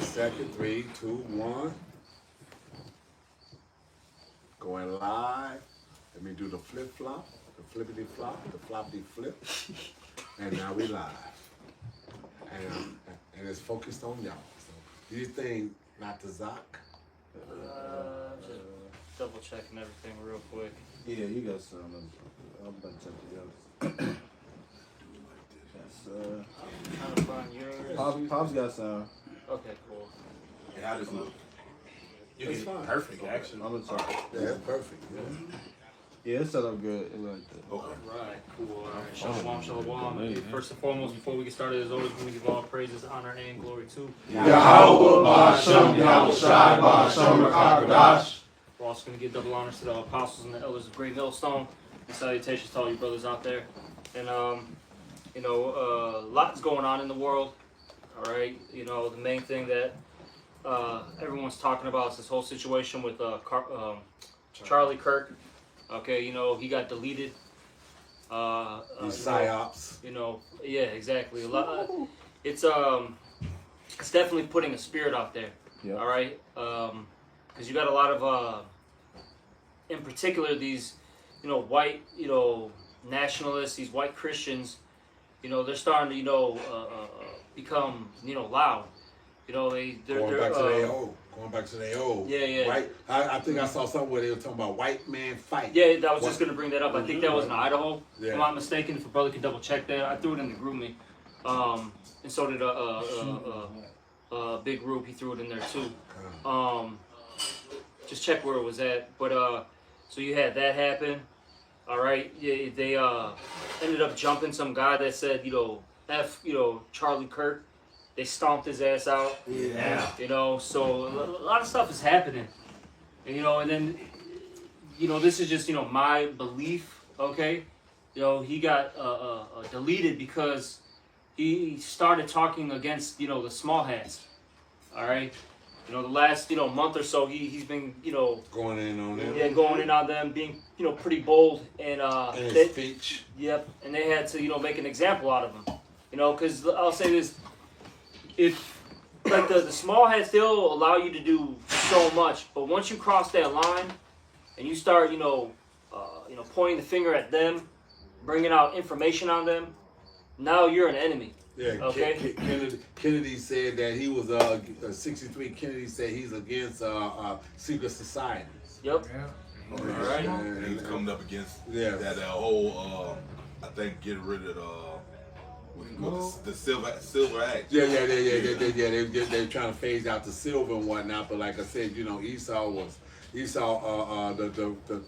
Second, 3, 2, 1. Going live. Let me do the flip flop, the flippity flop, the floppity flip. And now we live. And it's focused on y'all. So do you think not to Zach? Just double checking everything real quick. Yeah, you got some. I'm about to check the others. I'm trying to find yours. Pop's got some. Okay, cool. Yeah, I just look. You It's get fine. perfect, actually. I'm gonna try. Yeah, it's perfect. Yeah. Yeah, it's set up good. It like that. Okay. Alright, cool. Alright, shalom, shalom. First and foremost, before we get started, as always, we give all praises, honor, and glory to Yahweh, Ba'Shem, Yahweh Shai, Ba'Shem, Rakakadash. We're also going to give double honors to the apostles and the elders of Great Millstone. And salutations to all you brothers out there. And, lots going on in the world. Alright, the main thing that everyone's talking about is this whole situation with Charlie Kirk. Okay, he got deleted. Psyops. Yeah, exactly. It's definitely putting a spirit out there. Yep. All right, because you got a lot of, in particular, these, white, nationalists, these white Christians. They're starting to, become, loud. Going back to their old. Yeah. Right? I think I saw something where they were talking about white man fight. Yeah, I was just going to bring that up. I think that was in Idaho. Yeah. If I'm not mistaken, if a brother could double check that. I threw it in the group me. And so did a big group. He threw it in there too. Just check where it was at. But so you had that happen. All right. Yeah, they ended up jumping some guy that said, F, Charlie Kirk. They stomped his ass out. Yeah. So a lot of stuff is happening. And then, this is just, my belief, okay? He got deleted because he started talking against, the small hats. All right? The last, month or so, he's been, going in on them. Yeah, going in on them, being, pretty bold. And his speech. Yep. And they had to, make an example out of him. Because I'll say this. If like the small hats, they'll allow you to do so much, but once you cross that line and you start, pointing the finger at them, bringing out information on them, now you're an enemy. Yeah. Okay. Kennedy said that he was 63. Kennedy said he's against secret societies. Yep. Yeah. All right. And he's coming up against that whole, I think, get rid of the Silver Act. Yeah. They're trying to phase out the silver and whatnot. But like I said, Esau the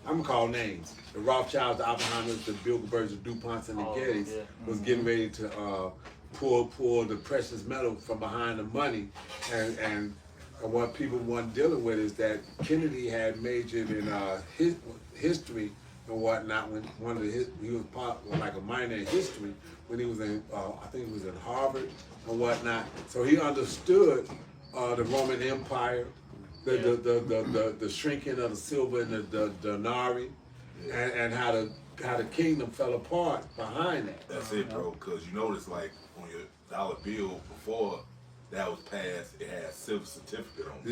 I'm gonna call names. The Rothschilds, the Oppenheimers, the Bilderbergs, the DuPonts, and the Gettys was getting ready to pull the precious metal from behind the money, and what people weren't dealing with is that Kennedy had majored in his history and whatnot when he was like a minor in history when he was in I think he was in Harvard and whatnot. So he understood the Roman Empire, the shrinking of the silver and the denarii, and how the kingdom fell apart behind that. That's it, bro. Because you notice, like on your dollar bill before that was passed, it had silver certificate on it.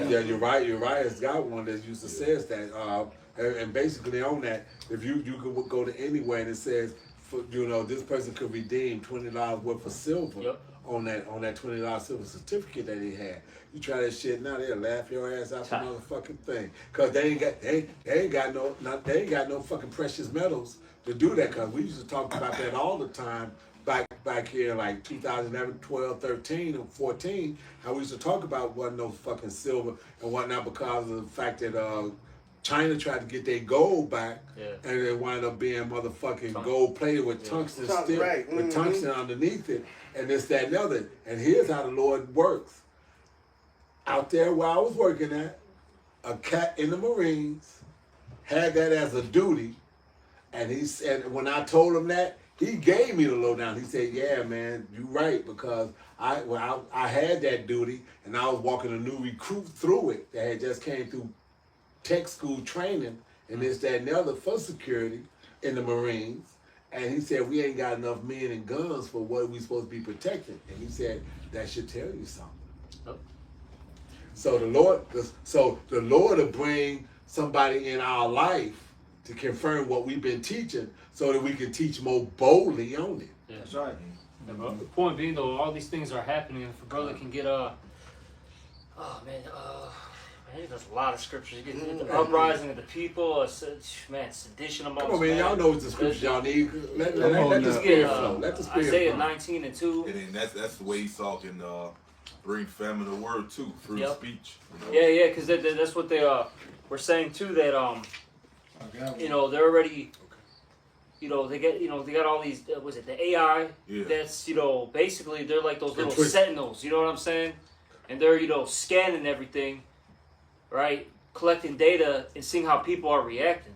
Yeah. You're right. It's got one that used to says that. And basically on that, if you could go to anywhere and it says, this person could redeem $20 worth of silver on that $20 silver certificate that he had. You try that shit now, they'll laugh your ass out the motherfucking thing, cause they ain't got no fucking precious metals to do that. Cause we used to talk about that all the time back here, like 2011, 12, 13, and 14. How we used to talk about wasn't no fucking silver and whatnot because of the fact that China tried to get their gold back, and it wound up being motherfucking gold plated with tungsten still, with tungsten underneath it, and this, that, and the other. And here's how the Lord works. Out there where I was working at, a cat in the Marines had that as a duty, and he said, when I told him that, he gave me the lowdown. He said, "Yeah, man, you're right, because I had that duty, and I was walking a new recruit through it that had just came through tech school training and this, that, and the other for security in the Marines. And he said, we ain't got enough men and guns for what we supposed to be protecting. And he said, that should tell you something. Yep. So the Lord will bring somebody in our life to confirm what we've been teaching so that we can teach more boldly on it. Yeah. That's right. Yeah, bro. The point being, though, all these things are happening. If a brother can get oh man, there's a lot of scriptures. You get the uprising of the people, man, sedition amongst Come on, man, men. y'all know what the scriptures y'all need. Let the Let's spirit get flow. Let the spirit Isaiah flow. 19:2. And then that's the way Esau can bring famine to word too through Yep. speech. Yeah, because that's what they were saying too. That they're already, they got all these. Was it the AI? Yeah. That's basically they're like those little twist. sentinels. You know what I'm saying? And they're scanning everything, right? Collecting data and seeing how people are reacting.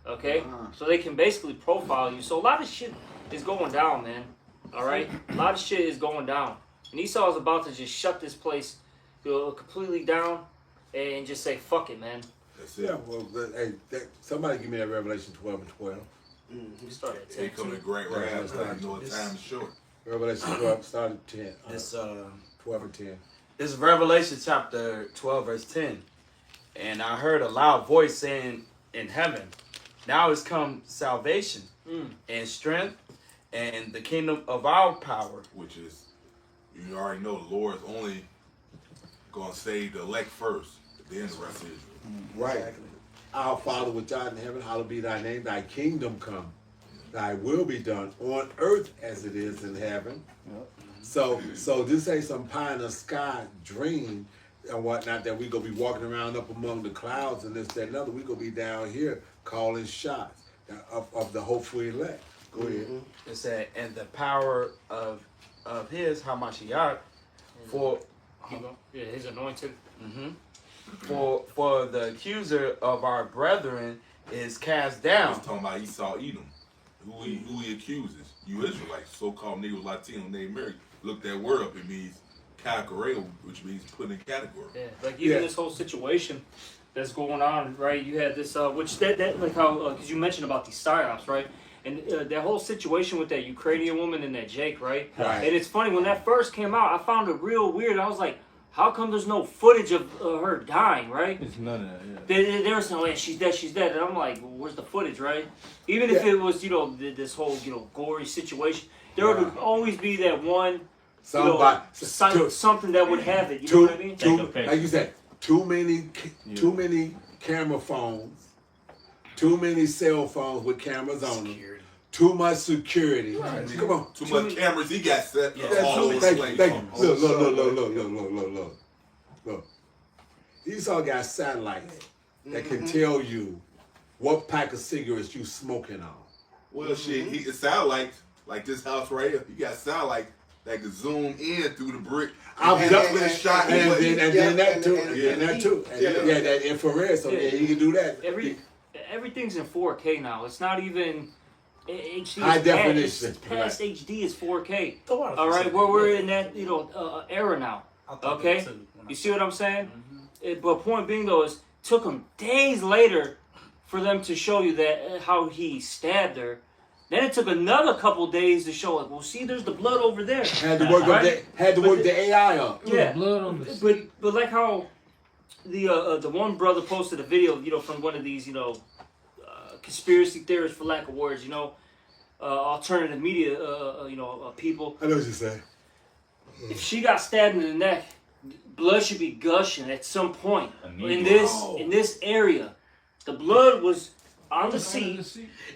Okay, so they can basically profile you. So a lot of shit is going down, man. All right, a lot of shit is going down. And Esau is about to just shut this place completely down and just say, fuck it, man. That's it. Yeah, well, somebody give me that Revelation 12 and 12. We started at They 10. come in great Yeah, wrath. that's You know what time is short. Revelation 12 started 10. This 12 and 10. this is Revelation chapter 12, verse 10. And I heard a loud voice saying in heaven, now is come salvation and strength and the kingdom of our power. Which is, you already know the Lord is only going to save the elect first. Then the rest is. Right. Our Father which art in heaven, hallowed be thy name. Thy kingdom come. Thy will be done on earth as it is in heaven. Yep. So this ain't some pie in the sky dream and whatnot that we gonna be walking around up among the clouds and this, that, and other. We gonna be down here calling shots of the hopeful elect. Go ahead. It said, and the power of his Hamashiach for Yeah, his anointed. for the accuser of our brethren is cast I down. was talking about Esau Edom. Who he accuses. You Israelites, so-called Negro Latino named Mary. Look that word up. It means category, which means put in category. Yeah, like even this whole situation that's going on, right? You had this, which that like how, because you mentioned about these psyops, right? And that whole situation with that Ukrainian woman and that Jake, right? Right. And it's funny, when that first came out, I found it real weird. I was like, how come there's no footage of her dying, right? It's none of that, yeah. They were saying, oh, yeah, she's dead. And I'm like, well, where's the footage, right? Even if it was, this whole, gory situation, there would always be that one, something that would have it. You know what I mean? Like you said, too many camera phones, too many cell phones with cameras on them, too much security. Right. Come on, Too much cameras he got set. Look. Esau got satellites that can tell you what pack of cigarettes you smoking on. Well, shit, it sound like this house right here. You got satellite that can zoom in through the brick. I've done shot. and then that too. That infrared. So yeah, you can do that. Everything's in 4K now. It's not even HD. High definition. It's past HD is 4K. All right, we're in that era now. Okay, you see what I'm saying? But point being though is, took them days later for them to show you that how he stabbed her. Then it took another couple days to show it. Well, see, there's the blood over there. Had to work the AI up. Yeah, Blood on the but like how the one brother posted a video, from one of these, conspiracy theorists, for lack of words, alternative media, people. I know what you're saying. If she got stabbed in the neck, blood should be gushing at some point in this area. The blood was on the seat.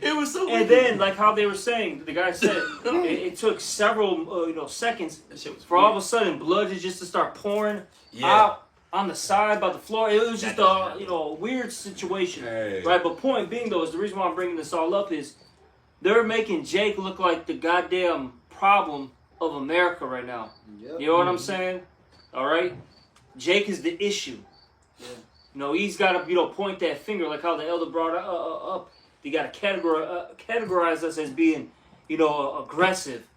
It was so And then, like how they were saying, the guy said it took several seconds for all of a sudden blood just to start pouring out on the side by the floor. It was just a weird situation, right? But point being though is the reason why I'm bringing this all up is they're making Jake look like the goddamn problem of America right now. Yep. You know what I'm saying? All right, Jake is the issue. Yeah. He's got to point that finger like how the elder brought up. You got to categorize us as being aggressive,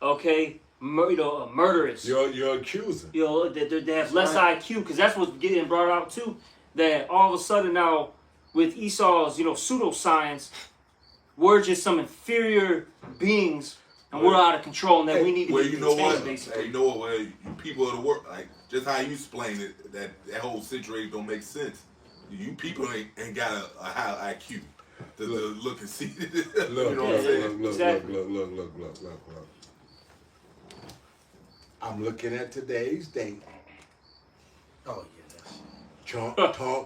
okay, murderous. You're accusing. They have less IQ because that's what's getting brought out too. That all of a sudden now with Esau's pseudoscience, we're just some inferior beings and we're out of control and that we need to Well, be you know contained, what? basically. Hey, you know what? Well, you people of the world, like just how you explain it, that whole situation don't make sense. You people ain't got a high IQ to look and see. You know what I'm saying? Look. I'm looking at today's date. Oh yeah,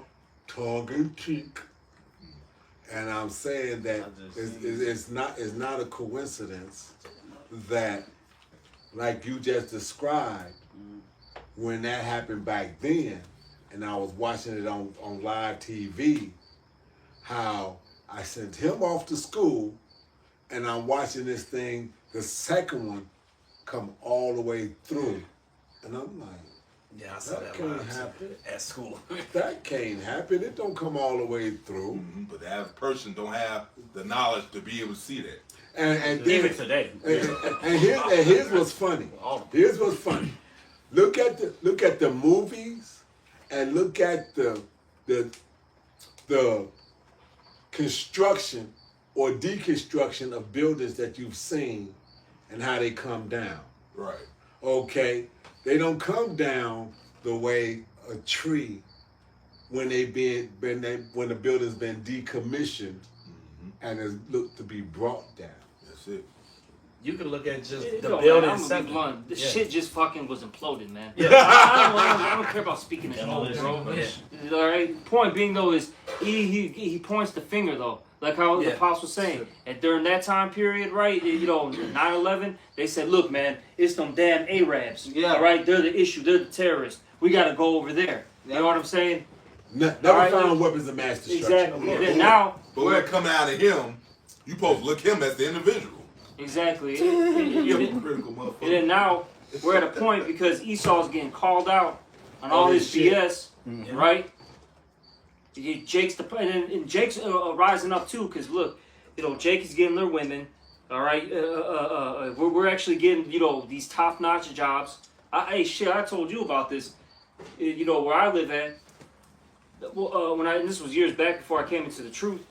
Tongue in cheek. And I'm saying that it's not a coincidence that, like you just described, when that happened back then, and I was watching it on live TV, how I sent him off to school, and I'm watching this thing, the second one, come all the way through, and I'm like, yeah, I saw that can't live happen. at school. That can't happen. It don't come all the way through. Mm-hmm. But the average person don't have the knowledge to be able to see that. And then, Even today. and here's what's funny. Here's what's funny. Look at the movies, and look at the construction or deconstruction of buildings that you've seen, and how they come down. Right. Okay, they don't come down the way a tree when the building's been decommissioned and is looked to be brought down. That's it. You can look at just It the don't building matter, I'm gonna be itself. blunt. This shit just fucking was imploded, man. Yeah. I don't care about speaking in smoke, bro. Yeah. All right. Point being though is he points the finger though, like how the apostle was saying. And during that time period, right? 9/11, they said, "Look, man, it's them damn Arabs. Yeah. All right, they're the issue. They're the terrorists. We got to go over there." You know what I'm saying? Never Right. found weapons of mass destruction. Exactly. And then now, But when it coming out of him, you supposed to look him as the individual. exactly. Hypocritical motherfucker. And then now we're at a point because Esau's getting called out on all his shit. BS, right? Jake's and Jake's rising up too, because look, Jake is getting their women, all right. We're actually getting these top-notch jobs. I told you about this. Where I live at. This was years back before I came into the truth.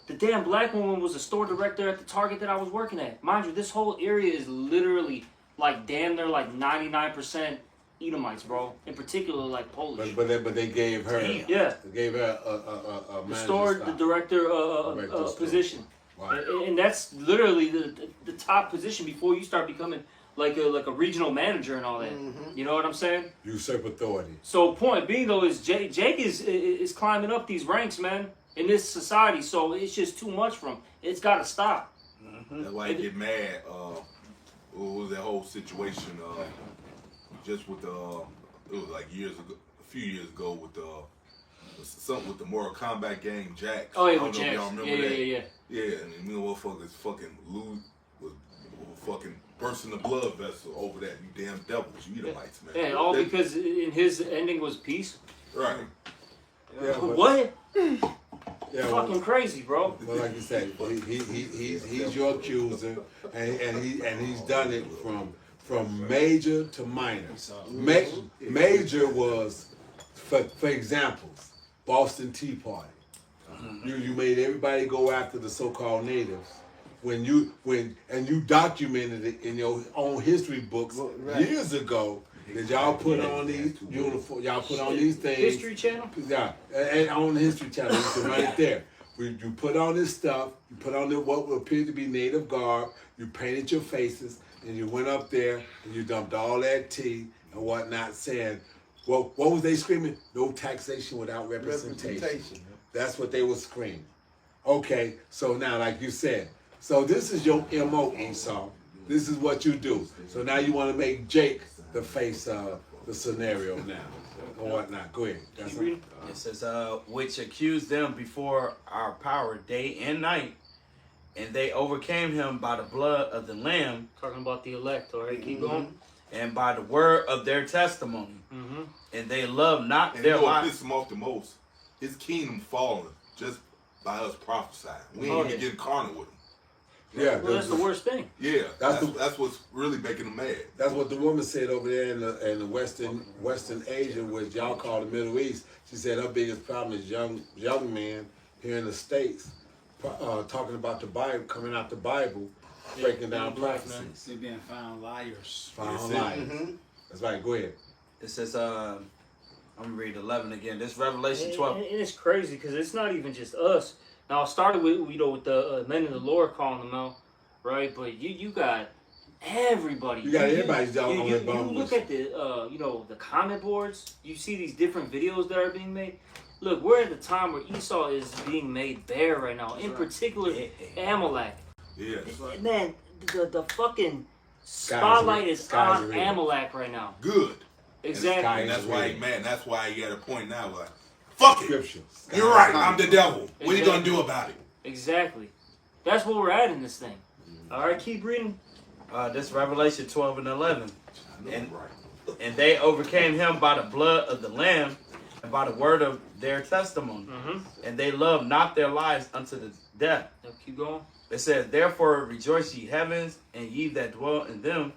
The damn black woman was a store director at the Target that I was working at. Mind you, this whole area is literally like damn near like 99% Edomites, bro. In particular, like Polish. But they gave her Yeah. They gave her a The manager store style. director Director position. Wow. And that's literally the top position before you start becoming like a regional manager and all that. You know what I'm saying? Usurp authority. So point being though is Jake is climbing up these ranks, man, in this society. So it's just too much for him. It's got to stop. That's why I get mad. What was that whole situation? Just with it was like a few years ago with something with the Mortal Kombat game Jax. Oh yeah, I with don't know if Jax. y'all remember that. Yeah. Yeah, and the motherfuckers fucking was fucking bursting the blood vessel over that. You damn devils, you Edomites, man. Yeah, all because in his ending was peace. Right. Yeah, but, What? yeah, Fucking crazy, bro. well, like you said, he's your accuser, and he's done it from major to minor. Major was, for examples, Boston Tea Party. You made everybody go after the so-called natives. And you documented it in your own history books years ago. That y'all put on these uniforms, y'all put on these things. History Channel? Yeah, and on the History Channel, you can run it there. You put on this stuff, you put on what appeared to be native garb, you painted your faces, and you went up there and you dumped all that tea and whatnot, saying, well, what was they screaming? No taxation without representation. That's what they were screaming. Okay, so now, like you said, so this is your MO, Esau. This is what you do. So now you want to make Jake the face of the scenario now, or whatnot. Go ahead. That's Read It says, which accused them before our power day and night, and they overcame him by the blood of the Lamb Talking about the elect, all right? Keep going. and by the word of their testimony. And they loved not And their you know what lives. pissed him off the most? His kingdom falling just by us prophesying. We Oh, ain't even yeah. getting carnal with him. Yeah, Well, that's the worst thing. Yeah, That's that's what's really making him mad. That's what the woman said over there in the Western Asia, which y'all call the Middle East. She said her biggest problem is young men here in the States talking about the Bible, coming out the Bible, breaking down prophecies. They being found liars. Found liars. That's right. Go ahead. It says, I'm gonna read 11 again. This Revelation 12. And it's crazy because it's not even just us. Now it started with with the men of the Lord calling them out, right? But you got everybody. You got everybody's on you their bum look list. at the the comment boards. You see these different videos that are being made. Look, we're at the time where Esau is being made bare right now. In particular, Amalek. Yeah. Man, the fucking spotlight is on red. Amalek right now. Good. Exactly. And that's why he mad. That's why he at a point now like, fuck it. Scripture. You're right. I'm the devil. What are you gonna do about it? Exactly. That's where we're at in this thing. All right, keep reading. This Revelation 12 and 11. I know And- right. And they overcame him by the blood of the Lamb and by the word of their testimony. And they loved not their lives unto the death. Keep going. It says, therefore rejoice ye heavens, and ye that dwell in them.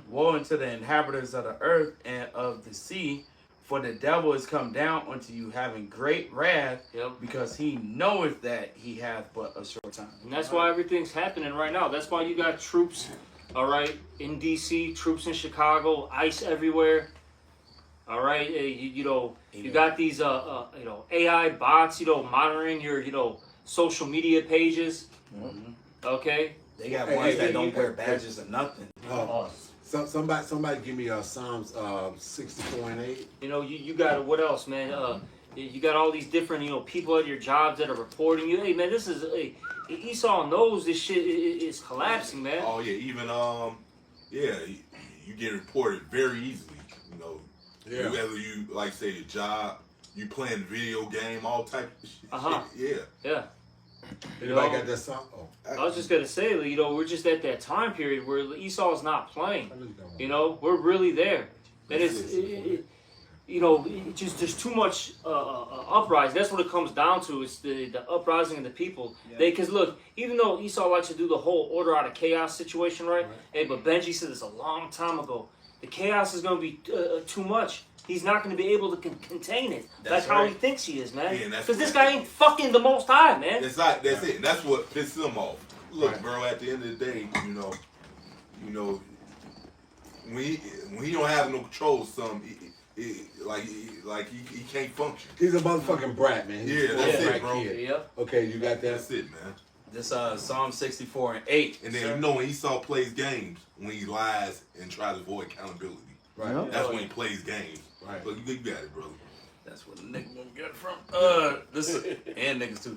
Woe unto the inhabitants of the earth and of the sea, for the devil is come down unto you having great wrath, because he knoweth that he hath but a short time. And that's why everything's happening right now. That's why you got troops, all right, in D.C., troops in Chicago, ICE everywhere. All right, you got these AI bots, monitoring your social media pages. Okay. They got ones that don't wear badges or nothing. Somebody give me Psalms 64 and 8. You got what else, man? You got all these different people at your jobs that are reporting you. Hey, man, this is Esau knows this shit is collapsing, man. Oh yeah, even you get reported very easily. Yeah. Whether you like say your job, you playing video game, all type of shit. Yeah. Anybody got that song? Oh. I was just gonna say, we're just at that time period where Esau's not playing. We're really there, and it's just there's too much uprising. That's what it comes down to. It's the uprising of the people. Because look, even though Esau likes to do the whole order out of chaos situation, right? Hey, but Benji said this a long time ago. The chaos is gonna be too much. He's not going to be able to contain it. That's how he thinks he is, man. Because this guy ain't fucking the Most High, man. That's it. And that's what pisses him off. Look, bro. At the end of the day, when he don't have no control, he can't function. He's a motherfucking brat, man. He's that's it, bro. Yep. Okay, you got that. That's it, man. This Psalm 64 and 8. And then when Esau plays games, when he lies and tries to avoid accountability, that's when he plays games. Right. Look, you got it, brother. That's where the nigga gonna get it from. And niggas too.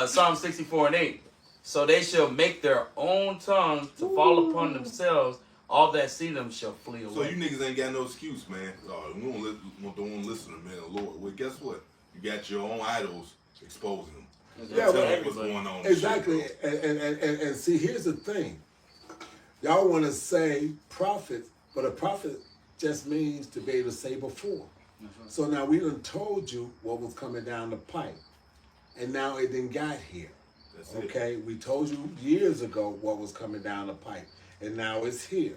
Psalm 64 and 8. So they shall make their own tongue to fall upon themselves. All that see them shall flee away. So you niggas ain't got no excuse, man. We don't want to listen to man, the Lord. Well, guess what? You got your own idols exposing them. Yeah, tell me what's going on. Exactly. Shit, and see, here's the thing. Y'all want to say prophet, but a prophet just means to be able to say before. So now we done told you what was coming down the pipe, and now it didn't got here. That's okay, we told you years ago what was coming down the pipe, and now it's here.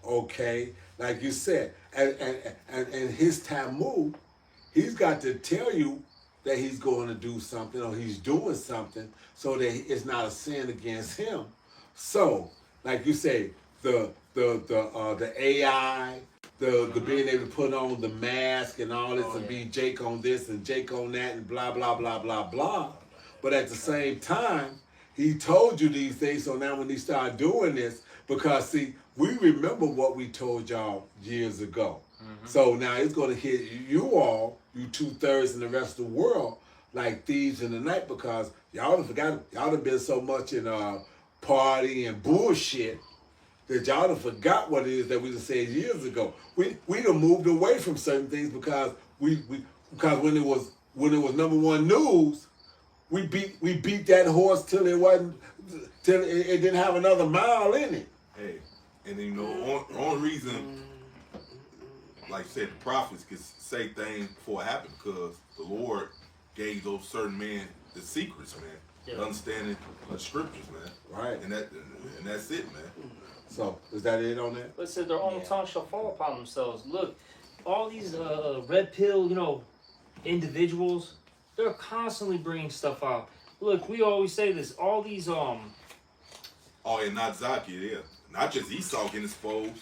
Okay, like you said, and his Tamu, he's got to tell you that he's going to do something or he's doing something, so that it's not a sin against him. So, like you say, the AI. The being able to put on the mask and all this and be Jake on this and Jake on that and blah, blah, blah, blah, blah. But at the same time, he told you these things. So now when he started doing this, because see, we remember what we told y'all years ago. So now it's going to hit you all, you 2/3 and the rest of the world, like thieves in the night, because y'all have forgot, y'all have been so much in party and bullshit that y'all done forgot what it is that we done said years ago. We done moved away from certain things because because when it was number one news, we beat that horse till it didn't have another mile in it. Hey, and then the only reason, like I said, the prophets could say things before it happened because the Lord gave those certain men the secrets, man, understanding the scriptures, man. Right. And that's it, man. So, is that it on that? It said their own tongue shall fall upon themselves. Look, all these red pill, individuals, they're constantly bringing stuff out. look, we always say this. All these Oh, and not Zaki, yeah. Not just Esau getting exposed.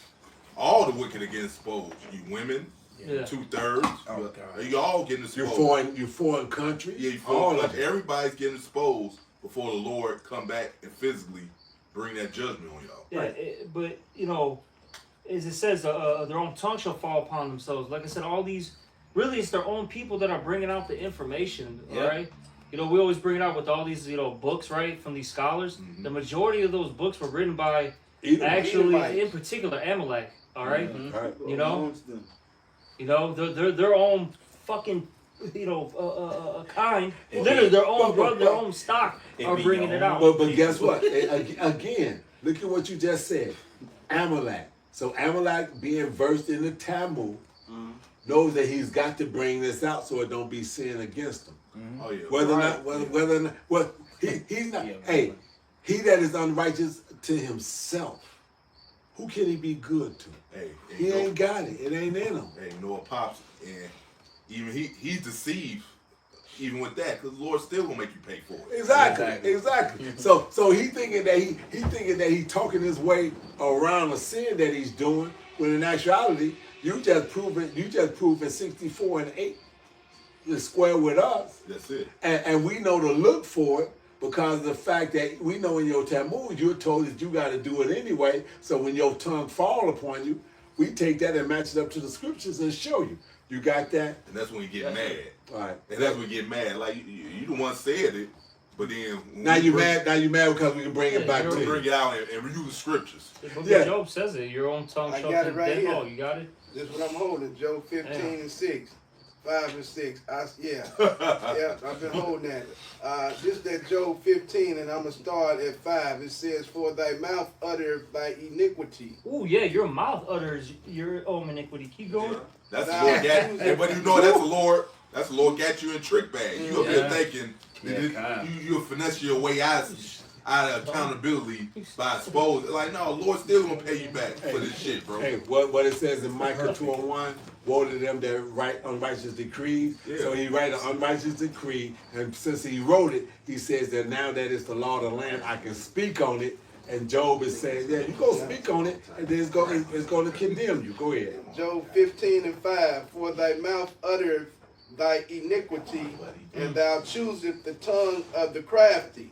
All the wicked are getting exposed. You women, Yeah. 2/3. Oh, God. You all getting exposed. You foreign countries. Yeah, you all foreign of country. it. Everybody's getting exposed before the Lord come back and physically bring that judgment on y'all. Yeah, but you know, as it says, their own tongue shall fall upon themselves. Like I said, all these, really, it's their own people that are bringing out the information. Yeah. All right. You know, we always bring it out with all these, books, right, from these scholars. Mhm. The majority of those books were written by, Edomite. in particular, Amalek. All right. Right. You know, their own fucking, kind. Literally, their own brother, their own stock are bringing it out. But guess what? Again, look at what you just said. Amalek. So Amalek, being versed in the Talmud, knows that he's got to bring this out so it don't be sin against him. Oh yeah. Whether or not, whether or not, well, he's not. Hey, he that is unrighteous to himself, who can he be good to? Hey, He ain't got it. It ain't in him. Hey, Noah pops, and even he's deceived, even with that, because the Lord still gonna make you pay for it. Exactly. So he thinking that he talking his way around a sin that he's doing, when in actuality, you just proven 64-8 is square with us, That's it. and we know to look for it because of the fact that we know in your Talmud you're told that you got to do it anyway. So when your tongue fall upon you, we take that and match it up to the scriptures and show you. You got that? And that's when you get mad. All right. And that's when you get mad. Like you the one said it, but then when Now we you bring- mad. Now you mad because we can bring it back Yeah, to we you. bring it out and review the scriptures. The book Yeah. of Job says it. Your own tongue I shall got it right condemn. here. Oh, you got it? This is what I'm holding. Job 15-6. 5 and 6. Yeah, I've been holding that. This that Job 15, and I'm gonna start at 5. It says, "For thy mouth uttereth thy iniquity." Oh yeah, your mouth utters your own iniquity. Keep going. That's the Lord got you. But you know that's the Lord. That's the Lord got you in trick bag. You up here thinking that you'll finesse your way out of accountability by exposing. Like no, Lord still gonna pay you back for this shit, bro. Hey, what it says in Micah 2:1, woe to them that write unrighteous decrees. Yeah. So he write an unrighteous decree, and since he wrote it, he says that now that it's the law of the land, I can speak on it. And Job is saying, yeah, you go speak on it, and then it's going to condemn you. Go ahead. Job 15:5. For thy mouth uttereth thy iniquity, and thou choosest the tongue of the crafty.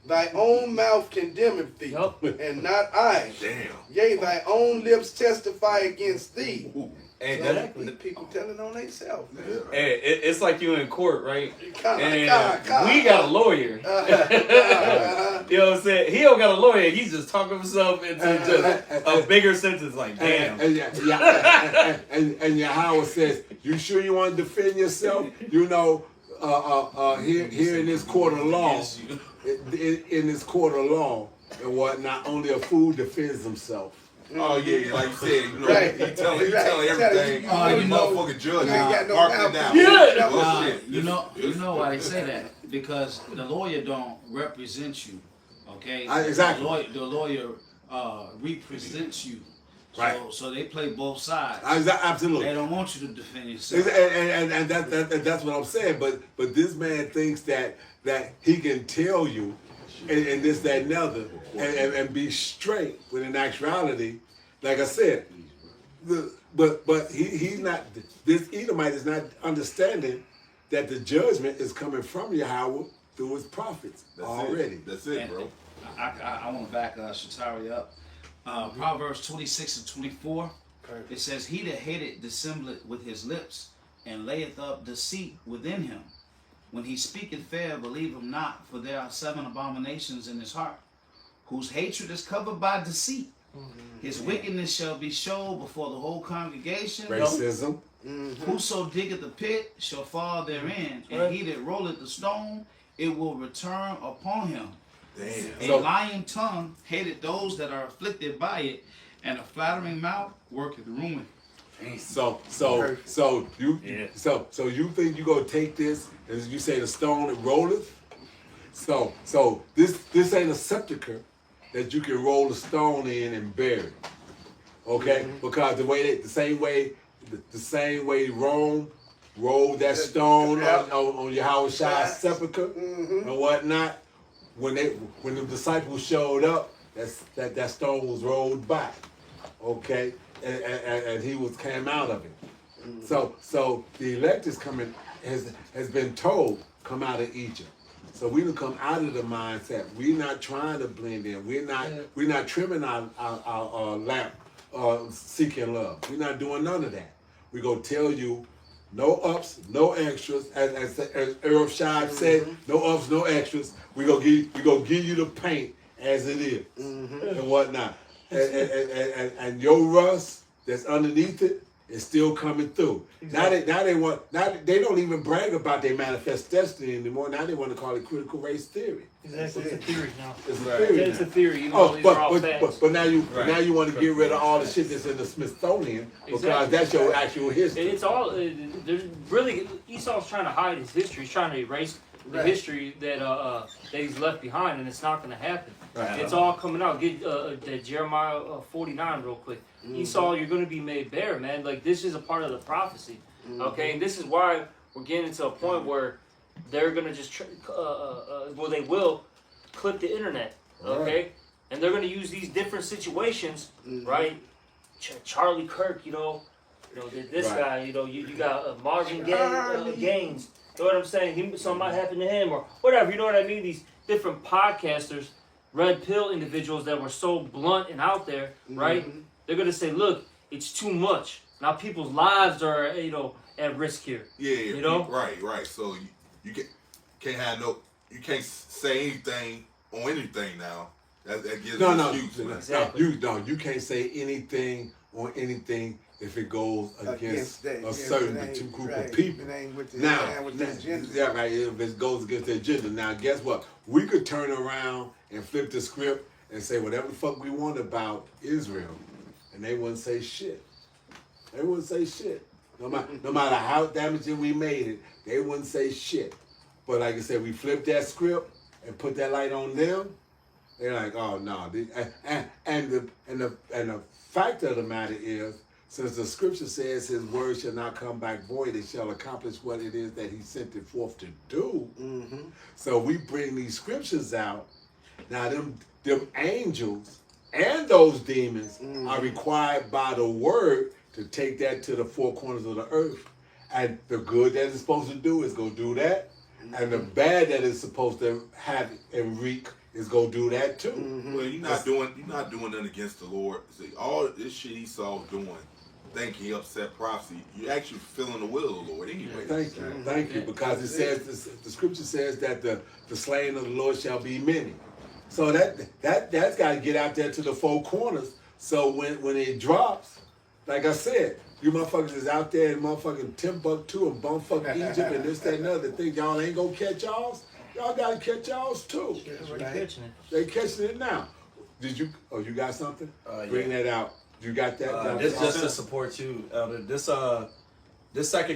Thy own mouth condemneth thee, Yup. and not I. Damn. Yea, thy own lips testify against thee. And So that- the people telling on themselves, man. it's like you in court, right? And God. we got a lawyer. You know what I'm saying? He don't got a lawyer. He's just talking himself into just a bigger sentence. Like, damn. And Yahweh says, you sure you want to defend yourself? You know, here in this court of law, in this court of law, and whatnot, only a fool defends himself. Oh yeah, like you said, you know, Right. he telling Right. everything. You You know, motherfucking judge you ain't got no marking mouth. it down. Yeah. Well, shit. You know why they say that? Because the lawyer don't represent you, okay? Exactly. The lawyer represents you. Right. So they play both sides. Absolutely. They don't want you to defend yourself. And that's what I'm saying. But this man thinks that he can tell you and this, that, and other, and be straight. When in actuality, like I said, but he's not. This Edomite is not understanding that the judgment is coming from Yahweh through his prophets already. That's it, bro. I want to back Shatari up. Proverbs 26 and 24. It says, "He that hateth dissembleth with his lips, and layeth up deceit within him. When he speaketh fair, believe him not, for there are 7 abominations in his heart, whose hatred is covered by deceit. His wickedness shall be showed before the whole congregation. Racism. Whoso diggeth a pit shall fall therein, and he that rolleth the stone, it will return upon him. Damn. A lying tongue hated those that are afflicted by it, and a flattering mouth worketh ruin." So you think you gonna take this as you say the stone and rolleth? So this ain't a sepulcher that you can roll the stone in and bury. Okay? Because the same way Rome rolled that stone on Yahushua's sepulcher and whatnot. When the disciples showed up, that stone was rolled back, okay, and he came out of it. So the elect is coming has been told come out of Egypt. So we done come out of the mindset. We're not trying to blend in. We're not trimming our lamp, seeking love. We're not doing none of that. We gonna tell you, no ups, no extras. As Earl Shad said, no ups, no extras. We gonna give you the paint as it is and whatnot. And your rust that's underneath it is still coming through. Exactly. Now they don't even brag about their manifest destiny anymore. Now they want to call it critical race theory. Exactly, it's a theory now. It's a theory. It's a theory. You know, these are all facts. But now you want to get rid of all the shit that's in the Smithsonian because that's your actual history. It's all. There's really Esau's trying to hide his history. He's trying to erase the history that he's left behind, and it's not going to happen. Right. It's all coming out. Get that Jeremiah 49 real quick. Esau, you're going to be made bare, man. Like, this is a part of the prophecy. Okay, and this is why we're getting to a point where they're going to just they will clip the internet. Okay, and they're going to use these different situations, right? Charlie Kirk, this guy, you got Marvin Gaines. You know what I'm saying? Something might happen to him or whatever. You know what I mean? These different podcasters, red pill individuals that were so blunt and out there, right? They're gonna say, "Look, it's too much. Now people's lives are, at risk here." Yeah. Right. So you can't say anything on anything now. That gives an excuse. Exactly. You can't say anything on anything if it goes against a certain group of people. If it goes against the agenda. Now, guess what? We could turn around and flip the script and say whatever the fuck we want about Israel, and they wouldn't say shit. They wouldn't say shit. No matter how damaging we made it, they wouldn't say shit. But like I said, we flipped that script and put that light on them. They're like, oh no. And the fact of the matter is, since the scripture says his word shall not come back void, it shall accomplish what it is that he sent it forth to do. So we bring these scriptures out. Now them angels and those demons are required by the word to take that to the four corners of the earth. And the good that it's supposed to do is go do that. And the bad that it's supposed to have and wreak is go do that too. Well, you're not doing nothing against the Lord. See, all this shit Esau's doing, thinking he upset prophecy, you're actually fulfilling the will of the Lord anyway. Thank you. Because it says the scripture says that the slain of the Lord shall be many. So that's got to get out there to the four corners. So when it drops, like I said, you motherfuckers is out there in motherfucking Timbuktu and bumfuck Egypt and this, that, and other thing. Y'all ain't gonna catch y'all's. Y'all gotta catch y'all's too. They catching it now. Did you? Oh, you got something? Bring that out. You got that? This just to support you, Elder. This 2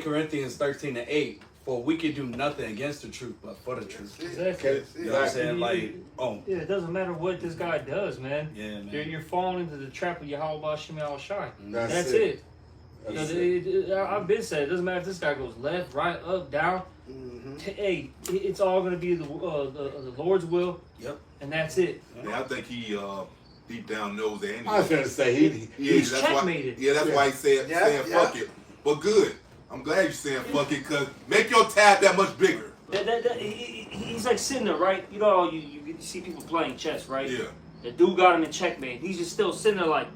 Corinthians 13:8. For we can do nothing against the truth, but for the truth. Exactly. You know what I'm saying? Yeah, it doesn't matter what this guy does, man. Yeah, man. You're falling into the trap of Yahweh Shem Shai. That's it. I've been said it doesn't matter if this guy goes left, right, up, down. Hey, it's all gonna be the Lord's will. Yep. And that's it. Yeah, I think he deep down knows that anyway. I was gonna say he's checkmated. That's why he saying fuck it. But good. I'm glad you're saying fuck it, cause make your tab that much bigger. He's like sitting there, right? You know, you see people playing chess, right? Yeah. The dude got him in checkmate. He's just still sitting there like,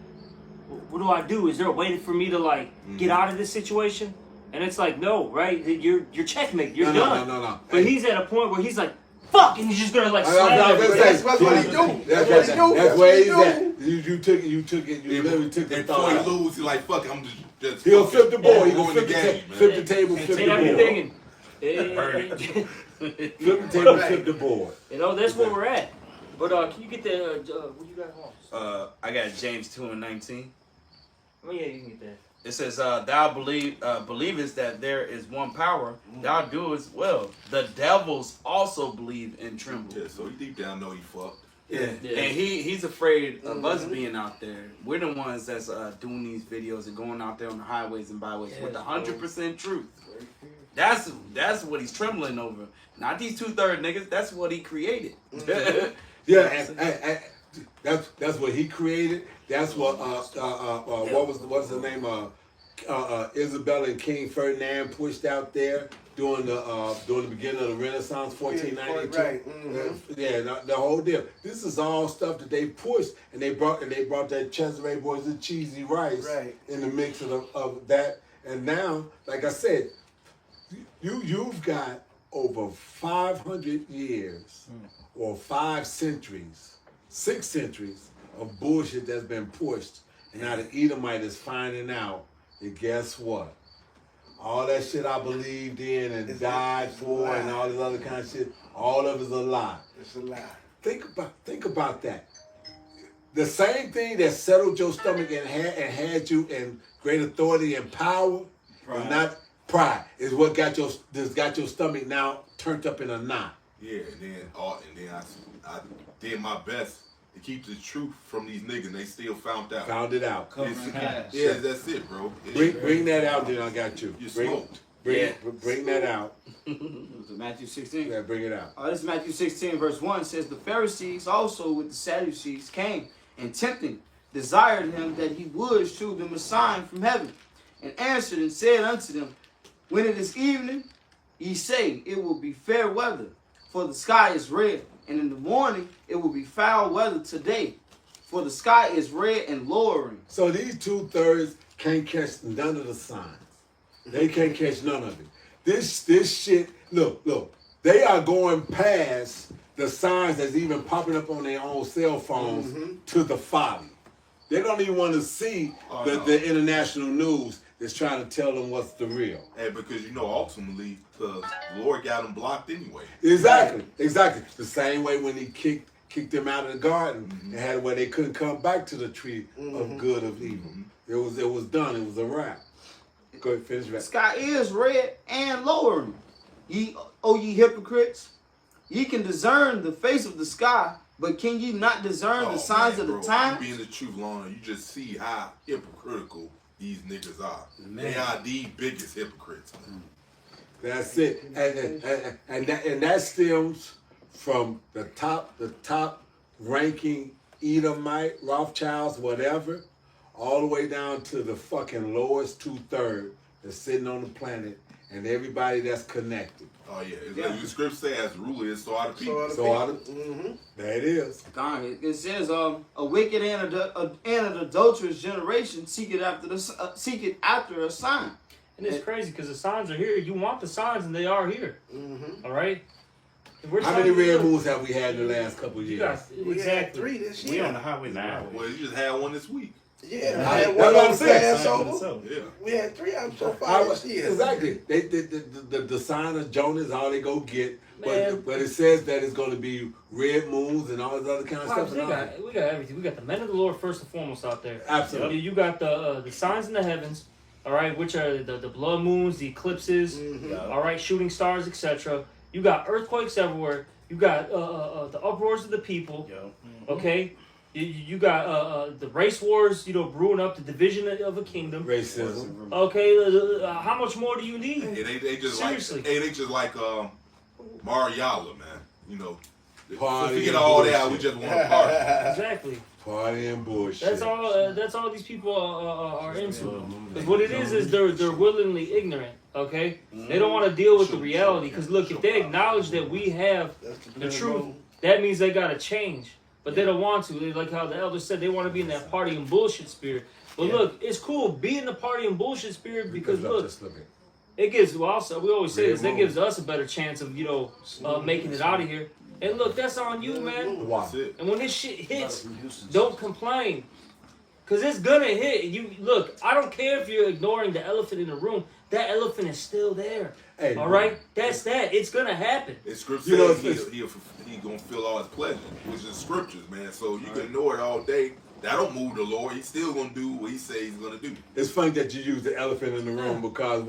what do I do? Is there a way for me to get out of this situation? And it's like, no, right? You're checkmate. You're done. No. But he's at a point where he's like, fuck, and he's just gonna slam it. That's what he do. That's where he's at. You took it. You literally took the Before thought. he lose, he's like, fuck it, I'm just He'll flip the board. He'll go in the game, flip the table, flip the Take board. everything Flip the table, flip the board. that's where we're at. But can you get the what you got on? I got James 2:19. Oh yeah, you can get that. It says, "Thou believest that there is one power. Thou doest well. The devils also believe and tremble." Yeah, so he deep down know he fucked. Yeah. And he's afraid of us being out there. We're the ones that's doing these videos and going out there on the highways and byways with 100% truth. That's what he's trembling over. Not these 2/3 niggas. That's what he created. And that's what he created. That's what what's the name Isabella and King Ferdinand pushed out there during the beginning of the Renaissance, 1492. Right. The whole deal. This is all stuff that they pushed, and they brought that Cesare Boys and cheesy rice in the mix of that. And now, like I said, you've got over 500 years or 5 centuries, 6 centuries of bullshit that's been pushed, and now the Edomite is finding out. And guess what? All that shit I believed in and died for and all this other kind of shit, all of it's a lie. It's a lie. Think about that. The same thing that settled your stomach and had you in great authority and power, and not pride, is what got your stomach now turned up in a knot. Yeah, and then I did my best to keep the truth from these niggas, and they still found out. Found it out. Yeah, that's it, bro. Bring that out, then I got you. You smoked. Bring that out. Matthew 16. Yeah, bring it out. This is Matthew 16, verse 1 says, the Pharisees also with the Sadducees came and tempting, desired him that he would shew them a sign from heaven, and answered and said unto them, when it is evening, ye say, it will be fair weather, for the sky is red, and in the morning it will be foul weather today, for the sky is red and lowering. So these 2/3 can't catch none of the signs. They can't catch none of it. This shit, look, they are going past the signs that's even popping up on their own cell phones to the folly. They don't even want to see the international news that's trying to tell them what's the real. Hey, because ultimately, the Lord got them blocked anyway. Exactly. The same way when he kicked them out of the garden and had it where they couldn't come back to the tree of good of evil. It was done. It was a wrap. Go ahead, finish that. The sky is red and lowering. Ye hypocrites, ye can discern the face of the sky, but can ye not discern the signs of the times? You being the truth, Lorna, you just see how hypocritical these niggas are. They are the biggest hypocrites. That's it. And that stems from the top ranking Edomite, Rothschilds, whatever, all the way down to the fucking lowest 2/3 that's sitting on the planet and everybody that's connected. Oh yeah, like the script says, as ruler is so are the people. There it is. It says, a wicked and an adulterous generation seeketh after a sign. And it's crazy because the signs are here. You want the signs, and they are here. All right. How many red moons have we had in the last couple of years? We had 3 this year. We on the highway now. Well, you just had one this week. Yeah, we had one on Passover. Yeah. We had 3 of them so far this year. Exactly. The sign of Jonah is all they go get. But it says that it's going to be red moons and all this other kind of stuff. We got everything. We got the men of the Lord first and foremost out there. Absolutely. You got the signs in the heavens, all right, which are the blood moons, the eclipses, all right, shooting stars, etc. You got earthquakes everywhere. You got the uproars of the people. Okay. You got the race wars, brewing up, the division of a kingdom. Racism. Okay, how much more do you need? Yeah, they just Seriously. they just like Mariala, man. Party forget and all that. bullshit. We just want to party. Exactly. Party and bullshit. That's all these people are into. Because what it is they're willingly ignorant. Okay, they don't want to deal with the reality. Because look, if they acknowledge that we have the truth, that means they gotta change. But they don't want to. They, like how the elder said, they want to be in that party and bullshit spirit. But look, it's cool. Be in the party and bullshit spirit because look, it gives. Well, also, we always say this. That gives us a better chance of making it out of here. And look, that's on you, man. Wow. And when this shit hits, don't complain, cause it's gonna hit. You look. I don't care if you're ignoring the elephant in the room. That elephant is still there. Hey, all right, that's that. It's gonna happen. The scripture says he gonna feel all his pleasure, which is scriptures, man. So you can ignore it all day, that don't move the Lord. He's still gonna do what he says he's gonna do. It's funny that you use the elephant in the room because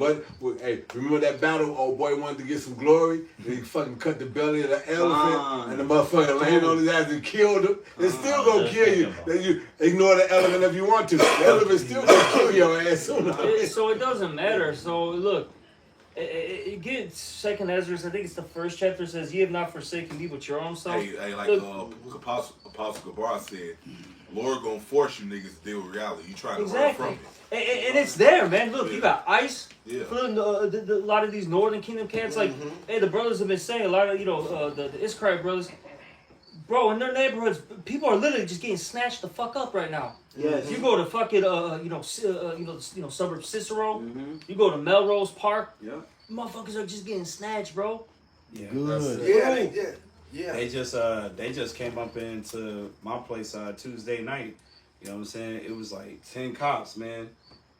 hey, remember that battle? Old boy wanted to get some glory, and he fucking cut the belly of the elephant, and the motherfucker landed on his ass and killed him. It's still gonna kill you. Then you ignore the elephant if you want to. The elephant still gonna kill your ass sooner. So it doesn't matter. So look, it gets Second Ezra. I think it's the first chapter. Says, "Ye have not forsaken me, but your own self." Hey, like Apostle Gabar said, Lord gonna force you niggas to deal with reality. You try to run from it. And it's there, man. Look, you got ICE. Yeah. A lot of these Northern Kingdom cats, like, hey, the brothers have been saying a lot of, the Iskari brothers, bro, in their neighborhoods, people are literally just getting snatched the fuck up right now. Yes. You go to fucking, suburb Cicero. You go to Melrose Park. Yeah. Motherfuckers are just getting snatched, bro. Yeah, Yeah, yeah. They just came up into my place Tuesday night. You know what I'm saying? It was like 10 cops, man.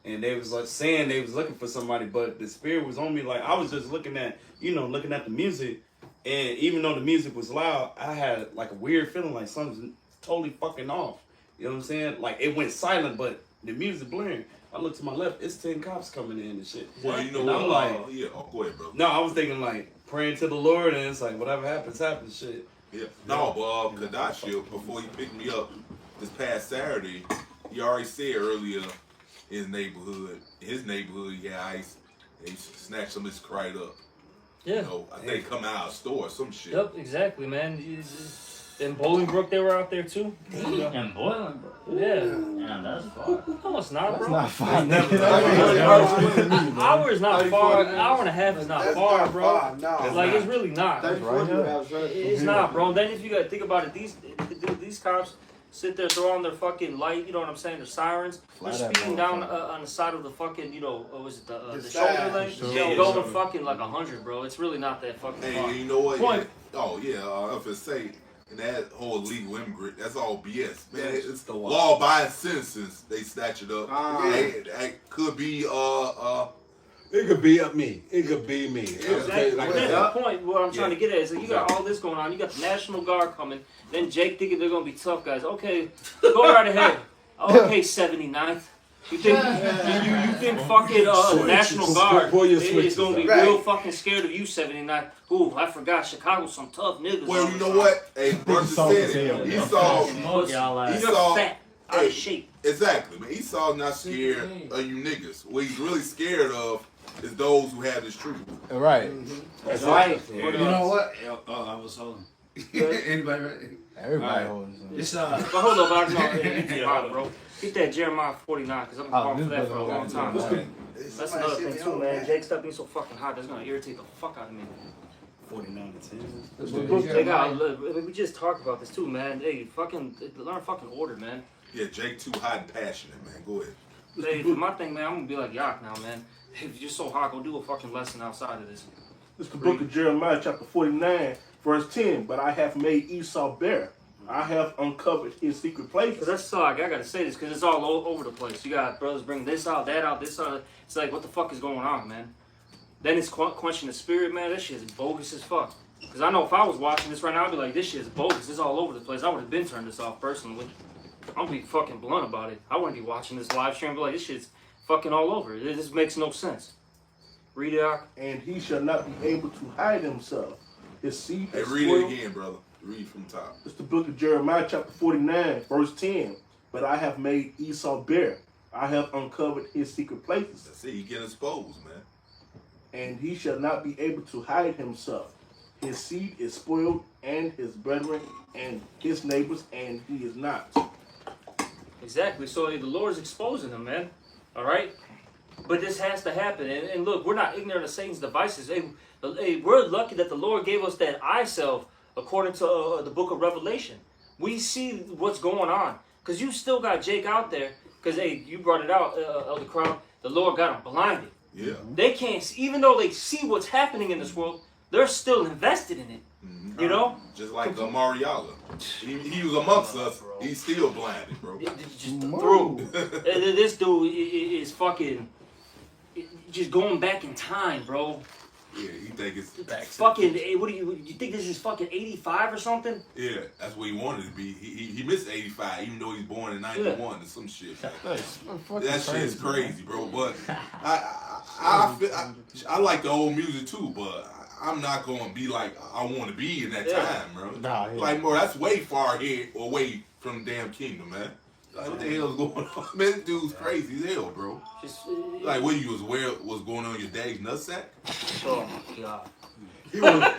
And they was like saying they was looking for somebody, but the spirit was on me. Like I was just looking at the music, and even though the music was loud, I had like a weird feeling like something's totally fucking off. You know what I'm saying? Like it went silent, but the music blaring. I looked to my left, it's 10 cops coming in and shit. Well, you know what? I'm like, go ahead, bro. No, I was thinking like praying to the Lord, and it's like whatever happens, shit. Yeah. No, but Kadashia, before he picked me up this past Saturday, he already said earlier in his neighborhood, he had ICE, and he snatched some of his crate up. Yeah. You know, I think coming out of a store or some shit. Yep, exactly, man. In Bolingbrook, they were out there too. In Bolingbrook? Yeah. Yeah, that's far. No, it's not, bro. Not far. An hour is not far. An hour and a half is not That's far, not bro. far, no. Like it's really not. That's right here. It's not, bro. Then if you gotta think about it, these cops sit there, throw on their fucking light. You know what I'm saying? Their sirens. They're speeding down on the side of the fucking, what was it, the shoulder lane? Yeah, Going fucking like 100, bro. It's really not that fucking far. Hey, you know what? Point. Oh yeah, I was gonna say, and that whole illegal immigrant, that's all BS, man. It's the law-abiding citizens. They snatch it up. That could be It could be me. It could be me. Exactly. Like That's that. the point. What I'm trying to get at is that you got all this going on. You got the National Guard coming. Then Jake thinking they're gonna be tough guys. Okay, go right ahead. Okay, 79th. You think fucking National Guard is gonna be real fucking scared of you, 79th? Ooh, I forgot Chicago's some tough niggas. well, you know what? Hey, brother said it. Esau, You're fat, out of shape. exactly, man. Esau's not scared of you niggas. What he's really scared of is those who have this truth. Right. That's right. You know what? I was holding. Anybody ready? Everybody holding something. It's But hold up, bro. Get that Jeremiah 49, because I've been calling for that for a long time. That's another thing too, man. Jake, stop being so fucking hot. That's gonna irritate the fuck out of me. 49 to 10. They got. We just talked about this too, man. Hey, learn fucking order, man. Yeah, Jake too hot and passionate, man. Go ahead. Hey, for my thing, man, I'm gonna be like Yak now, man. If you're so hot, go do a fucking lesson outside of this. It's the book of Jeremiah, chapter 49, verse 10. But I have made Esau bare. I have uncovered his secret places. Cause that's like I gotta say this, cause it's all over the place. You got brothers bring this out, that out, this out. It's like, what the fuck is going on, man? Then it's quenching the spirit, man. That shit is bogus as fuck. Cause I know if I was watching this right now, I'd be like, this shit is bogus. It's all over the place. I would have been turned this off personally. I'm gonna be fucking blunt about it. I wouldn't be watching this live stream and be like, this shit's fucking all over. This makes no sense. Read it out. And he shall not be able to hide himself. His seed Hey, is read spoiled. it again, brother. Read from the top. It's the book of Jeremiah, chapter 49, verse 10. But I have made Esau bare. I have uncovered his secret places. That's it. You get exposed, man. And he shall not be able to hide himself. His seed is spoiled, and his brethren, and his neighbors, and he is not. Exactly. So the Lord's exposing them, man. All right? But this has to happen. And look, we're not ignorant of Satan's devices. Hey, we're lucky that the Lord gave us that eye self according to the book of Revelation. We see what's going on. Because you still got Jake out there. Because, hey, you brought it out, Elder Crown. The Lord got him blinded. Yeah. They can't, even though they see what's happening in this world, they're still invested in it. You know? Just like Mariala. He was amongst us. He's still blinded, bro. Just through. This dude is fucking just going back in time, bro. Yeah, he think it's fucking. What do you think? This is fucking 85 or something? yeah. That's what he wanted to be. He missed 85, even though he's born in 91 or some shit. Man. That shit's crazy, bro. But I like the old music too, but I'm not gonna be like I want to be in that time, bro. Nah, yeah. Like, bro, that's way far ahead or away from the damn kingdom, man. Like, what the hell's going on? Man, this dude's crazy as hell, bro. Just, Like, what, you was aware of what's going on in your daddy's nutsack? oh my god.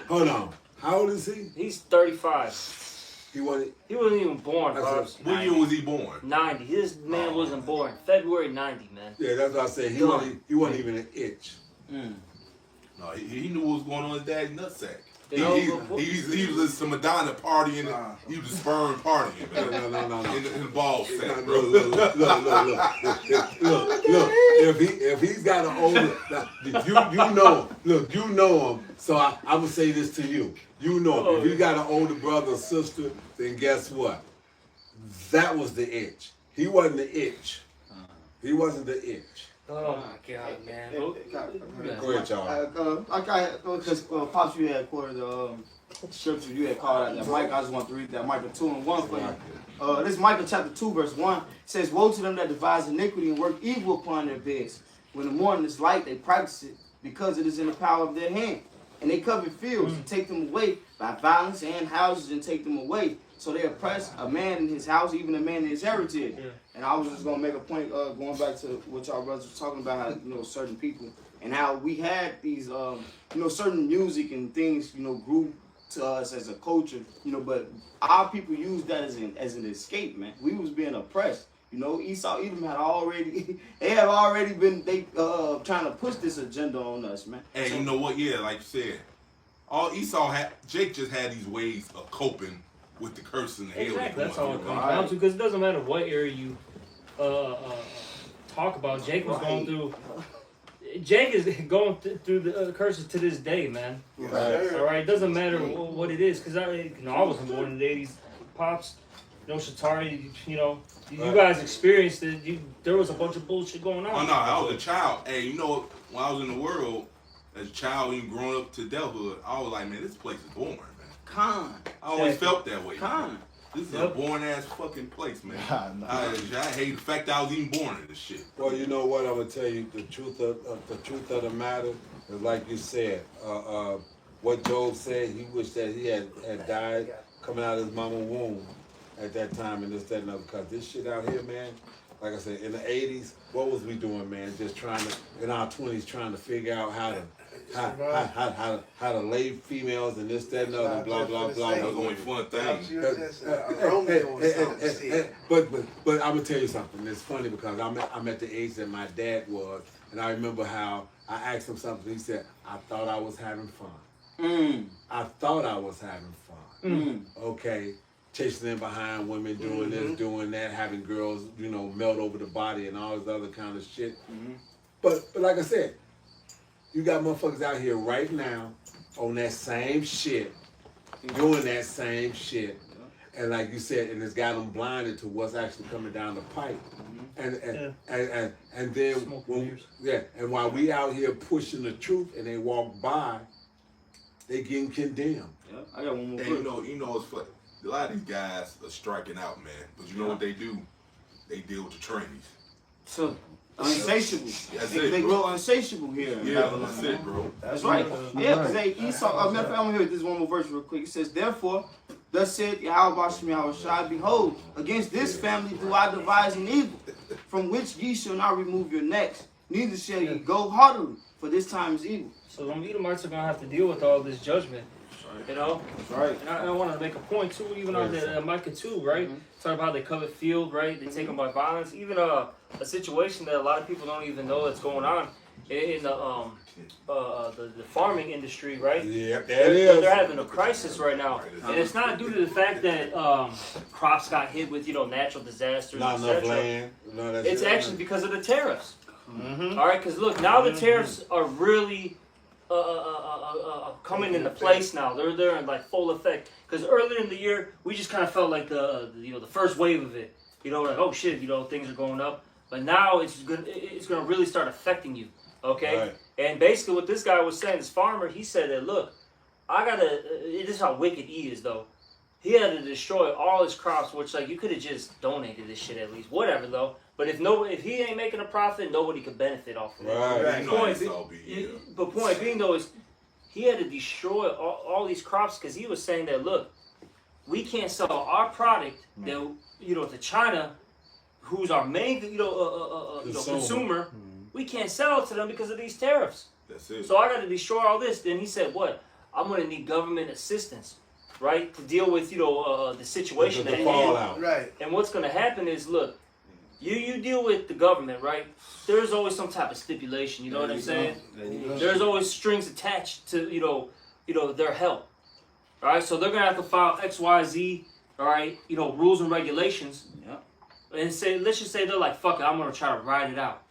Hold on. How old is he? He's 35. He wasn't even born, bro. What year was he born? 90. This man wasn't born. February 90, man. Yeah, that's what I said. He wasn't even an itch. No, he knew what was going on in his daddy's nutsack. You know, He was listening to Madonna partying. He was sperm partying, man. No. In the ball sack, bro. Look. If he's got an older, you know him. So I'm gonna say this to you. You know him. If you got an older brother or sister, then guess what? That was the itch. He wasn't the itch. He wasn't the itch. oh my god, man. Go ahead, y'all. Because Pops, you had quoted the scripture, you had called out that Micah. I just want to read that Micah 2:1 for you. This Micah chapter 2 verse 1 says, "Woe to them that devise iniquity and work evil upon their beds. When the morning is light, they practice it, because it is in the power of their hand. And they cover fields and take them away by violence, and houses and take them away. So they oppress a man in his house, even a man in his heritage." Yeah. And I was just gonna make a point, going back to what y'all brothers were talking about, how, certain people and how we had these, certain music and things, grew to us as a culture, but our people used that as an escape, man. We was being oppressed. Esau, Edom had already, been trying to push this agenda on us, man. Hey, you know what? Yeah, like you said, all Esau had, Jake just had these ways of coping with the curse and the hell. Exactly. That's all it comes down to, because it doesn't matter what area you talk about. Jake was going through. Jake is going through the curses to this day, man. Right. All right, it doesn't matter what it is, because I wasn't born in the '80s. Pops, Shatari, you guys experienced it. There was a bunch of bullshit going on. Oh no, I was a child. Hey, when I was in the world as a child, even growing up to adulthood, I was like, man, this place is boring, man. Con. I always felt that way. Con. This is a boring ass fucking place, man. I hate the fact that I was even born in this shit. Well, you know what? I'm gonna tell you the truth of the matter is, like you said, what Job said. He wished that he had died coming out of his mama's womb at that time, and this, that, and other. Because this shit out here, man. Like I said, in the '80s, what was we doing, man? Just trying to, in our 20s, trying to figure out how to lay females and this, that, and other, blah, blah, blah. That was only fun thing. But I'm gonna tell you something. It's funny because I'm at the age that my dad was, and I remember how I asked him something. He said, "I thought I was having fun. I thought I was having fun. Okay." Chasing in behind women, doing this, doing that, having girls, melt over the body and all this other kind of shit. But like I said, you got motherfuckers out here right now on that same shit, doing that same shit, and like you said, and it's got them blinded to what's actually coming down the pipe. And then and while we out here pushing the truth, and they walk by, they getting condemned. Yeah, I got one more. And you know, it's funny. A lot of these guys are striking out, man. But you know what they do? They deal with the trainees. So, insatiable. They grow insatiable here. Yeah, that's it, bro. That's right. Yeah, because Esau, I'm going to hear this one more verse real quick. It says, "Therefore, thus said Yahweh Shai, behold, against this family do I devise an evil, from which ye shall not remove your necks, neither shall ye go heartily, for this time is evil." So them Edomites are going to have to deal with all this judgment. That's right. And I want to make a point too, even on that Micah 2, right? Talking about they covet field, right? They take them by violence. Even a situation that a lot of people don't even know that's going on in the farming industry, right? Yeah, that is. They're having a crisis right now, and it's not due to the fact that crops got hit with natural disasters, not enough land. It's actually because of the tariffs. All right, because look, now the tariffs are really coming into place now. They're in like full effect. Because earlier in the year, we just kind of felt like the first wave of it. Like, oh shit, things are going up. But now it's gonna really start affecting you. Okay. Right. And basically, what this guy was saying, this farmer, he said that, look, I gotta. This is how wicked he is, though. He had to destroy all his crops, which like you could have just donated this shit at least, whatever though. But if he ain't making a profit, nobody could benefit off of it. Right. But point being though is he had to destroy all these crops because he was saying that look, we can't sell our product that to China, who's our main consumer. We can't sell it to them because of these tariffs. That's it. So I got to destroy all this. Then he said, what? I'm gonna need government assistance. Right, to deal with the situation the fallout. Right. And what's going to happen is, look, you deal with the government, right? There's always some type of stipulation. You know what I'm saying? There's always strings attached to their help. All right, so they're going to have to file X, Y, Z. All right, rules and regulations. Yeah. And let's just say they're like, fuck it, I'm going to try to ride it out.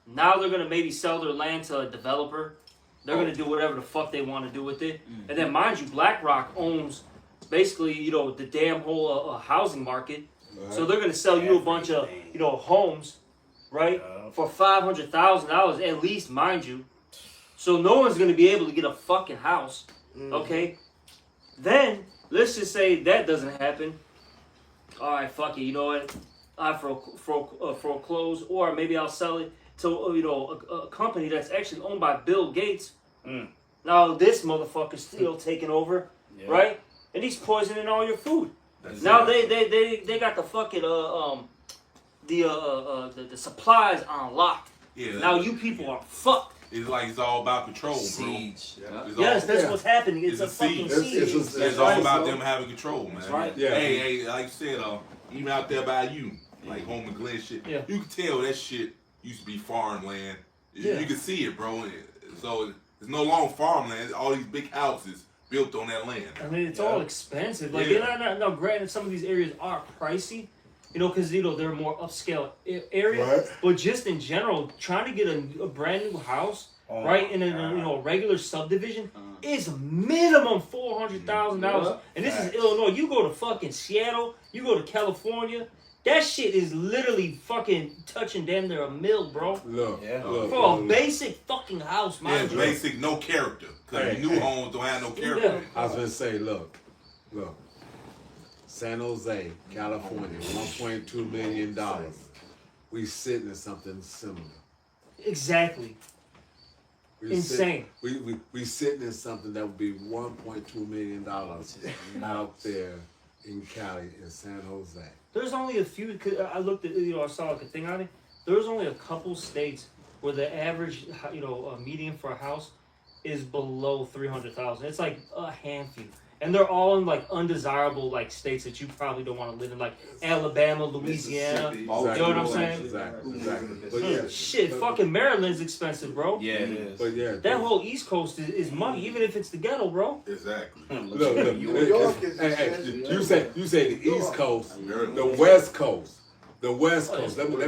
Now they're going to maybe sell their land to a developer. They're going to do whatever the fuck they want to do with it. And then, mind you, BlackRock owns basically, the damn whole housing market. Right. So they're going to sell you a bunch of, homes, right, for $500,000 at least, mind you. So no one's going to be able to get a fucking house, okay? Then, let's just say that doesn't happen. All right, fuck it, you know what? I foreclose, or maybe I'll sell it to a company that's actually owned by Bill Gates. Now this motherfucker's still taking over, right? And he's poisoning all your food. Now they got the fucking the supplies on lock. Yeah. Now you people are fucked. It's like it's all about control, bro. Siege. Yes, that's what's happening. It's a fucking siege. It's all about them having control, man. That's right. Yeah. Hey, like you said, even out there by you, like home and Glen shit, you can tell that shit used to be farmland. You can see it, bro. So it's no longer farmland. All these big houses built on that land. I mean, it's all expensive. Like, now, granted, some of these areas are pricey, because they're more upscale areas. Right. But just in general, trying to get a brand new house, right, in a regular subdivision is minimum $400,000. And this is Illinois. You go to fucking Seattle, you go to California. That shit is literally fucking touching damn near $1 million, bro. Look, for a basic fucking house, man. Yeah, basic, no character. Because new homes don't have no character. Yeah. I was gonna say, look. San Jose, California, $1.2 million. We sitting in something similar. Exactly. Insane. We sitting in something that would be $1.2 million out there in Cali, in San Jose. There's only a few. I looked at, I saw like a thing on it. There's only a couple states where the average, median for a house is below 300,000. It's like a handful, and they're all in like undesirable like states that you probably don't want to live in, like Alabama, Louisiana. You know what I'm saying? Exactly. But shit, fucking Maryland's expensive, bro. Yeah, it is. But that whole East Coast is money, even if it's the ghetto, bro. Exactly. Look, New York is you say the East Coast, the West Coast, Let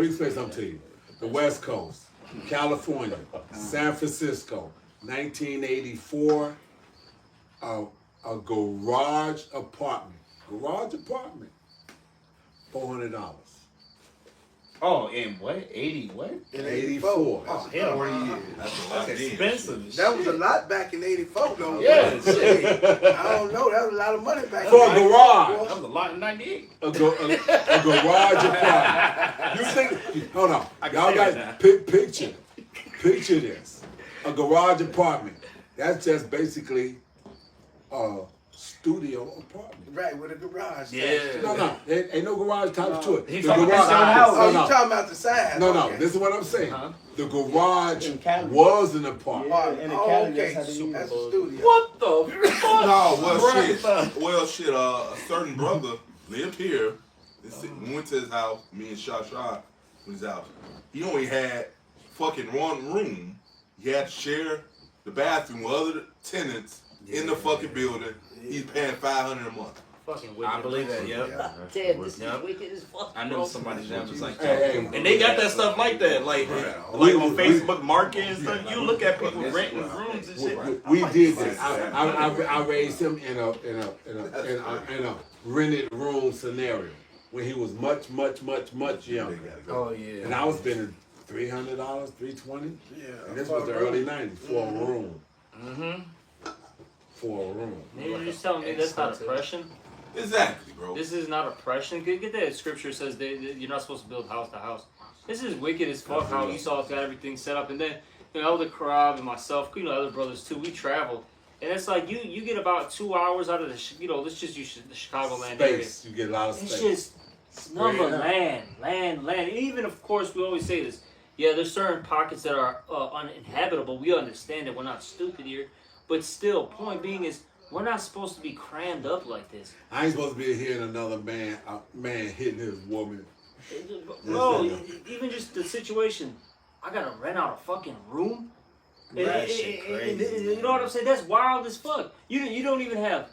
me explain something to you. The West Coast, California, San Francisco, 1984, a garage apartment, $400. Oh, in what? 80 what? In 84. Oh, hell, That's expensive. that was a lot back in 84, though. Yeah, shit. I don't know. That was a lot of money back For then. a garage. That was a lot in 98. A garage apartment. You think? Hold on. Y'all got picture this. A garage apartment. That's just basically a studio apartment. Right, with a garage. Yeah. No. There ain't no garage type to it. He's The talking garage. about house. Oh, you talking about the size? No, Okay. this is what I'm saying. Uh-huh. The garage In Cali. was an apartment. In the Oh, Cali, okay. that's how they use That's it. a studio. What the fuck? Well, shit. A certain brother lived here. We went to his house. Me and Shasha went to his house. He only had fucking one room. He had to share the bathroom with other tenants in the fucking building. He's paying $500 a month. Fucking wicked. I believe that, yep. Damn, this is wicked as fuck. I know somebody that was like Hey, that. And they got that stuff like that. Like on Facebook Market and stuff. You look at people renting rooms and shit. We did this. I raised him in a rented room scenario when he was much younger. Oh yeah. And I was spending $300, $320. Yeah. And this was the early '90s for a room. Mm-hmm. For a room. You're just telling me that's not oppression? Exactly, bro. This is not oppression. Get that scripture says that you're not supposed to build house to house. This is wicked as fuck how Esau's got everything set up. And then, Elder Karab and myself, other brothers too, we travel. And it's like you get about 2 hours out of the, let's just use the Chicagoland area. Space. You get a lot of It's space. just number land. Even, of course, we always say this. Yeah, there's certain pockets that are uninhabitable. We understand that we're not stupid here. But still, point being is, we're not supposed to be crammed up like this. I ain't supposed to be hearing another man hitting his woman. Bro, even just the situation, I gotta rent out a fucking room. That shit crazy. You know what I'm saying? That's wild as fuck. You don't even have,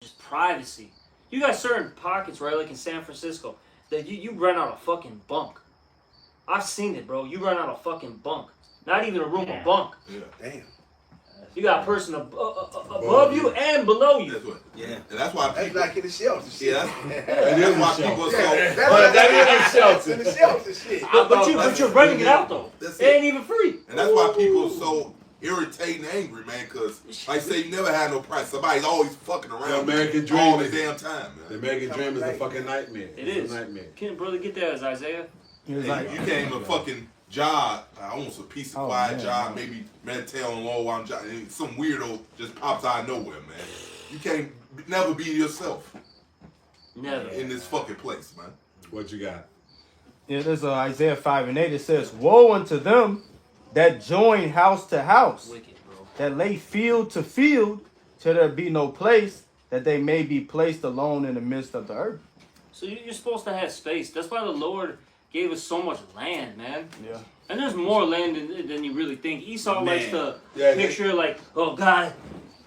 just privacy. You got certain pockets, right? Like in San Francisco, that you rent out a fucking bunk. I've seen it, bro. You rent out a fucking bunk. Not even a room, a bunk. Yeah. Damn. You got a person above you and below you. That's what. Yeah. And that's why That's people. like in the shelter. Shit. Yeah, that's why people are so. That's in the shelter shit. But you're renting it out though. That's It it. ain't even free. And that's why people are so irritating and angry, man, because, like I say, you never had no price. Somebody's always fucking around The American dream all the is- damn time, The man. American dream is a fucking nightmare. It It's is. a nightmare. Can brother get that as Isaiah? He was Hey, like, you can't even fucking job. I want a peace of quiet job, maybe meditate on low while I'm job. Some weirdo just pops out of nowhere, man. You can't never be yourself Never. in this fucking place, man. What you got? yeah, there's Isaiah 5:8. It says, "Woe unto them that join house to house, Wicked, bro. that lay field to field, till there be no place, that they may be placed alone in the midst of the earth." So you're supposed to have space. That's why the Lord gave us so much land, man. Yeah. And there's more land than you really think. Esau likes to Yeah, picture like, oh God,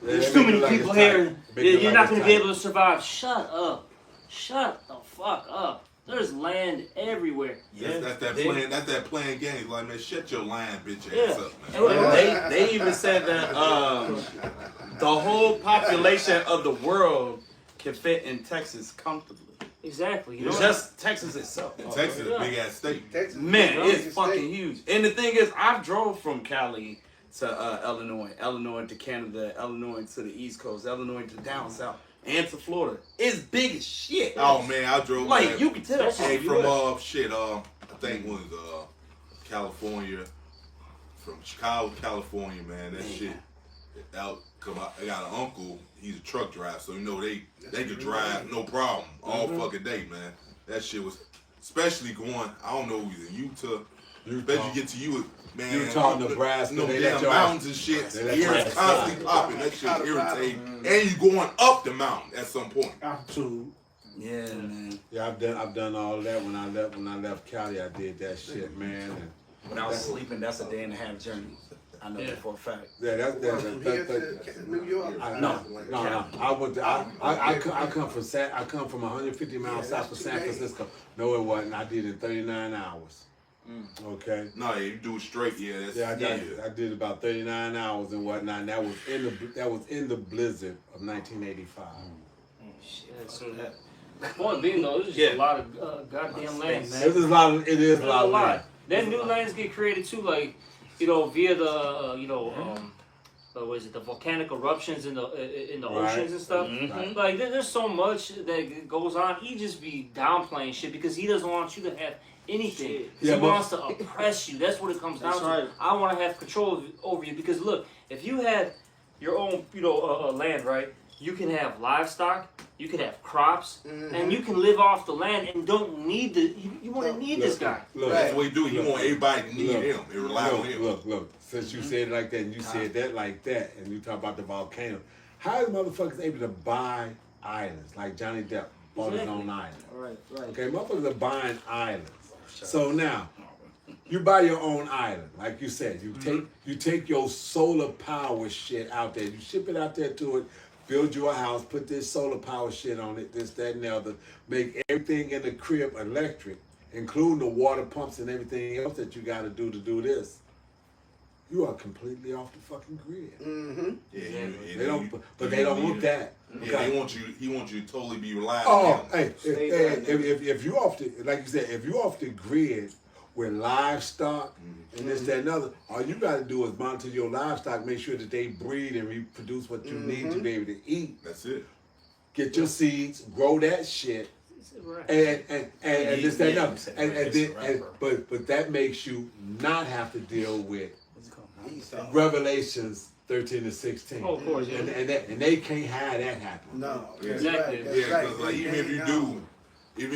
They there's too make it many like people it's here. tight. Make it You're like not it's going to be tight. able to survive. Shut up. Shut the fuck up. There's land everywhere. That's that playing. That's that playing games. Like, man, shut your lying bitch Yeah. ass up, man. They even said that the whole population of the world can fit in Texas comfortably. Exactly. You know? Just Texas itself. And Texas is a big ass state. Texas, Man, biggest it's fucking state. huge. And the thing is, I've drove from Cali to Illinois to Canada, Illinois to the East Coast, Illinois to down south, and to Florida. It's big as shit. Oh man, I drove Like, man, you can tell. hey, from I think it was California, from Chicago, California, man. That shit out. Come out. I got an uncle. He's a truck driver, so they could drive no problem all fucking day, man. That shit was, especially going. I don't know, he's in Utah. Bet you get to you, man. Utah, Nebraska, no they damn let your mountains and shit. they let Here your it's ass constantly popping. That shit irritating. And you going up the mountain at some point. Altitude. Yeah, man. Yeah, I've done all of that when I left Cali. I did that shit, man. And Without sleeping, that's a day and a half journey. I know that for a fact. yeah, From here to New York. No. I went. I come from 150 miles south of San Francisco. No, it wasn't. I did it in 39 hours. Okay. No, yeah, you do it straight. Yeah, that's Yeah, I did about 39 hours and whatnot. And that was in the blizzard of 1985. Shit, so the point being though, there's just a lot of goddamn land, man. It is a lot. It is a There's lot. Of land. Then new lands get created too, like via the what is it, the volcanic eruptions in the Right. oceans and stuff. Right. Like there's so much that goes on. He just be downplaying shit because he doesn't want you to have anything. Yeah, He but- wants to oppress you. That's what it comes down That's to. right. I want to have control over you because look, if you had your own land, right? You can have livestock, you can have crops, and you can live off the land and don't need you want to need this guy. Look, That's what he do. He want everybody to need him. They rely on him. Look. Since you said it like that, and you said that like that, and you talk about the volcano, how is motherfuckers able to buy islands like Johnny Depp bought his own island? Right. Okay, motherfuckers are buying islands. So now, you buy your own island, like you said. You take your solar power shit out there. You ship it out there to it. Build you a house. Put this solar power shit on it. This, that, and the other. Make everything in the crib electric, including the water pumps and everything else that you got to do this. You are completely off the fucking grid. Mm-hmm. Yeah, They don't, but they don't want that. Yeah, he wants you to totally be reliant Oh, on him. hey, if you off the, like you said, if you off the grid, with livestock and this, that, and other. All you got to do is monitor your livestock, make sure that they breed and reproduce what you need to be able to eat. That's it. Get your seeds, grow that shit, and this, that, and other. But that makes you not have to deal with Revelations 13 and 16. Oh, of course, yeah. And they can't have that happen. No. Yeah, Exactly. That's yeah, right. because like even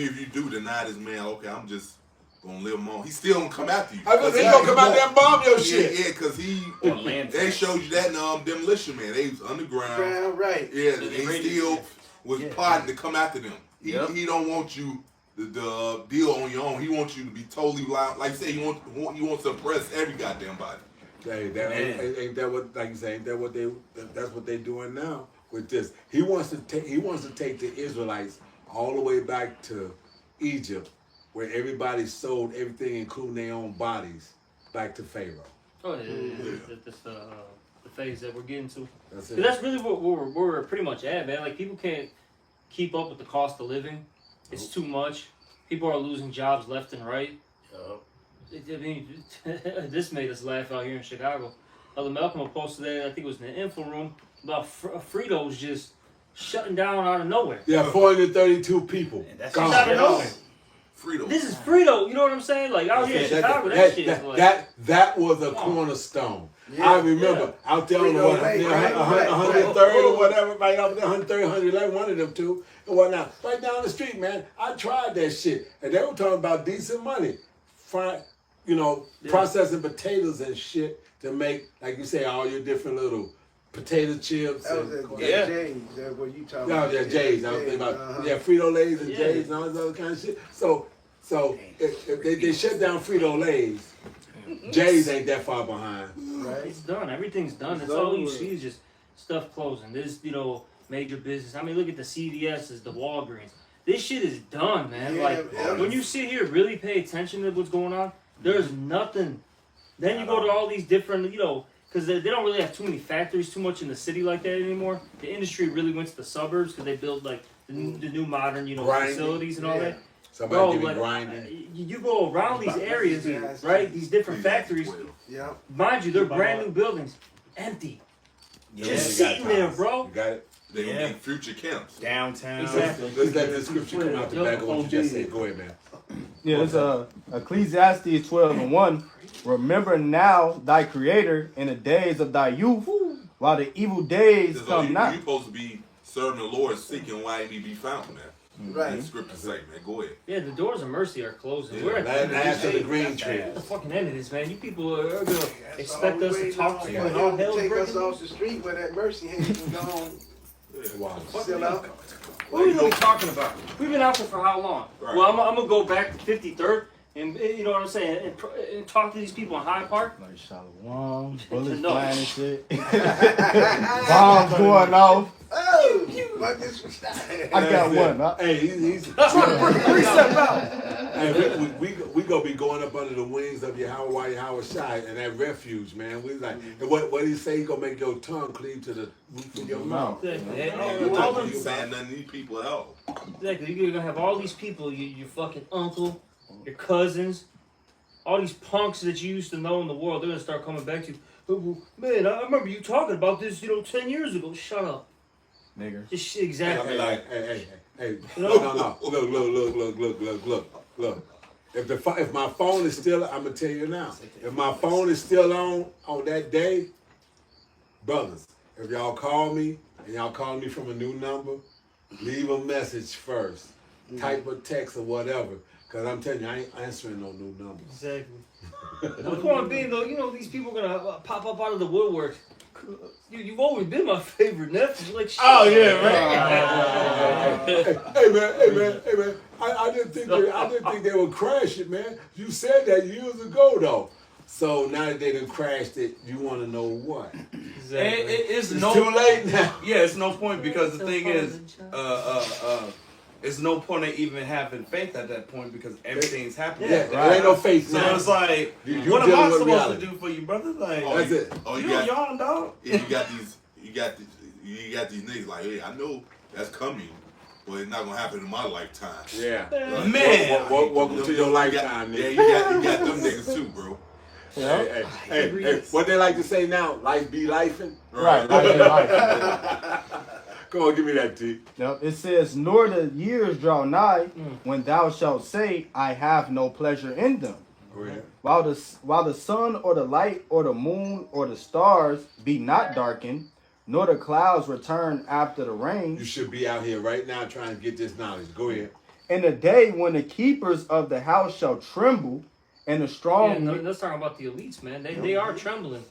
if you do deny this man, okay, I'm just gonna live on. He's still gonna come after you. I was gonna come out there and bomb your Yeah, shit. yeah, because he On land they tax. showed you that in Demolition Man. They was underground. Ground, right. Yeah, and he still was plotting to come after them. He Yep. he don't want you the deal on your own. He wants you to be totally blind. Like you say, he wants to suppress every goddamn body. Hey, ain't that what, like you say, ain't that what that's what they doing now with this. He wants to take the Israelites all the way back to Egypt, where everybody sold everything, including their own bodies, back to Pharaoh. Oh yeah. That's the phase that we're getting to. That's 'Cause it. that's really what we're pretty much at, man. Like people can't keep up with the cost of living. It's too much. People are losing jobs left and right. I mean, this made us laugh out here in Chicago. Other Malcolm posted that, I think it was in the info room, about Fritos just shutting down out of nowhere. Yeah, 432 people. that's gone. Out of nowhere. Freedom. This is Frito, you know what I'm saying? Like out here in Chicago, that shit is like... That was a cornerstone. Yeah, I remember out there on the Frito Lay, right, 103rd or whatever, right up there, 103rd, 111, one of them two, and whatnot. Right down the street, man. I tried that shit, and they were talking about decent money. Processing potatoes and shit to make, like you say, all your different little potato chips. That was and, at Jay's. That's what you talking no, about. yeah, Jay's. I was thinking about Frito Lays and Jay's and all this other kind of shit. So if they shut down Frito Lays, Jay's ain't that far behind. Right. It's done. Everything's done. That's all you see is just stuff closing. This, major business. I mean, look at the CVS's, the Walgreens. This shit is done, man. Yeah, like, when you sit here, really pay attention to what's going on, there's nothing. Then you go to all these different, because they don't really have too many factories too much in the city like that anymore. The industry really went to the suburbs because they build, like, the new modern, Grinding. facilities and all that. Somebody Bro, like, grinding. you go around these areas, right? These different factories. Yeah. Mind you, they're brand new buildings. Empty. Just sitting there, bro. You got it? They're going to be future camps. Downtown. Exactly. Let's let the scripture come out the back of what you just said. Go ahead, man. Yeah, it's Ecclesiastes 12:1. Remember now thy Creator in the days of thy youth, while the evil days So come you not. supposed to be serving the Lord, seeking why he be found, man. Right. The scripture say, man. Go ahead. Yeah, the doors of mercy are closing. Yeah, We're at the end of Last this of the shit. green tree. At the fucking end of this, man. You people are gonna expect all us to waiting talk on to you for and all him to hell's take us breaking off loose. the street where that mercy hand was gone. Wow. Still out. What are we talking about? We've been out there for how long? Right. Well, I'm gonna go back to 53rd and you know what I'm saying, and talk to these people in Hyde Park. Like Shalom, bullets No. flying and shit. Bombs going off. Oh, my disrespect. I got one. Huh? Hey, he's Precept out. hey, we gonna be going up under the wings of Yahweh Shai and that refuge, man. We like, and what he say? He gonna make your tongue cleave to the roof of your mouth. Exactly. You All don't them- be saying nothing to these people at all. Exactly. You're gonna have all these people, your fucking uncle, your cousins, all these punks that you used to know in the world. They're gonna start coming back to you. "Oh, man, I remember you talking about this, 10 years ago. Shut up. Nigger. Just shit, exactly. Hey. No. No. Look. If my phone is still, I'm gonna tell you now. If my phone is still on that day, brothers, if y'all call me and y'all call me from a new number, leave a message first. Type a text or whatever. Cause I'm telling you, I ain't answering no new numbers. Exactly. The point being, though, these people are gonna pop up out of the woodwork. You've always been my favorite nephew. Like, shit. Oh yeah, right. Hey man. I didn't think they would crash it, man. You said that years ago though. So now that they done crashed it, you want to know what? Exactly. It's It's too late now. Yeah, it's no point because the thing is, it's no point of even having faith at that point because everything's happening. Yeah, there ain't no faith So now. it's like, You what am dealing I with supposed reality. to do for you, brother? Like, That's it. Oh, you you got, young dog. you got these niggas like, hey, I know that's coming, but it's not gonna happen in my lifetime. Yeah. Man. Welcome to your lifetime, Yeah, nigga. you got them niggas too, bro. Hey, what they like to say now? Life be lifing. Right. Right. Go on, give me that, T. Yep. It says, nor the years draw nigh when thou shalt say, I have no pleasure in them. Go ahead. While the sun or the light or the moon or the stars be not darkened, nor the clouds return after the rain. You should be out here right now trying to get this knowledge. Go ahead. In the day when the keepers of the house shall tremble, and the strong... Yeah, let's talk about the elites, man. They are trembling.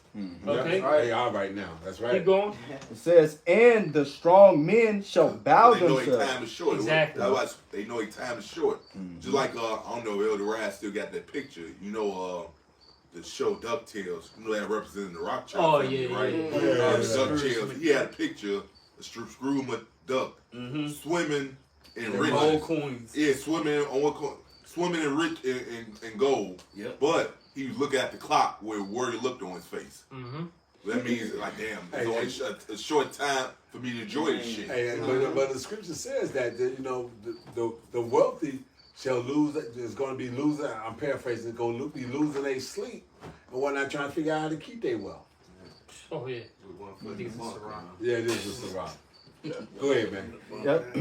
Okay? Yeah, they are right now. That's right. Keep going. It says, and the strong men shall bow They know themselves. their time is short. Exactly. That's why they know their time is short. Just like I don't know, Elder Rad still got that picture. You know, the show DuckTales. You know that representing the Rock Child. Oh, family, yeah, right? yeah. DuckTales. He had a picture of Screw McDuck swimming in rich Gold coins. Yeah, swimming on what swimming in rich in gold. Yep. But he was looking at the clock where worry looked on his face. Mm-hmm. That means like, damn, it's only a short time for me to enjoy this shit. Hey, but the scripture says that you know the wealthy shall lose. Is going to be losing. I'm paraphrasing. Going to be losing their sleep and whatnot, trying to figure out how to keep their wealth. Oh, yeah. Yeah, it is a Sarah. Go ahead, man. Yep.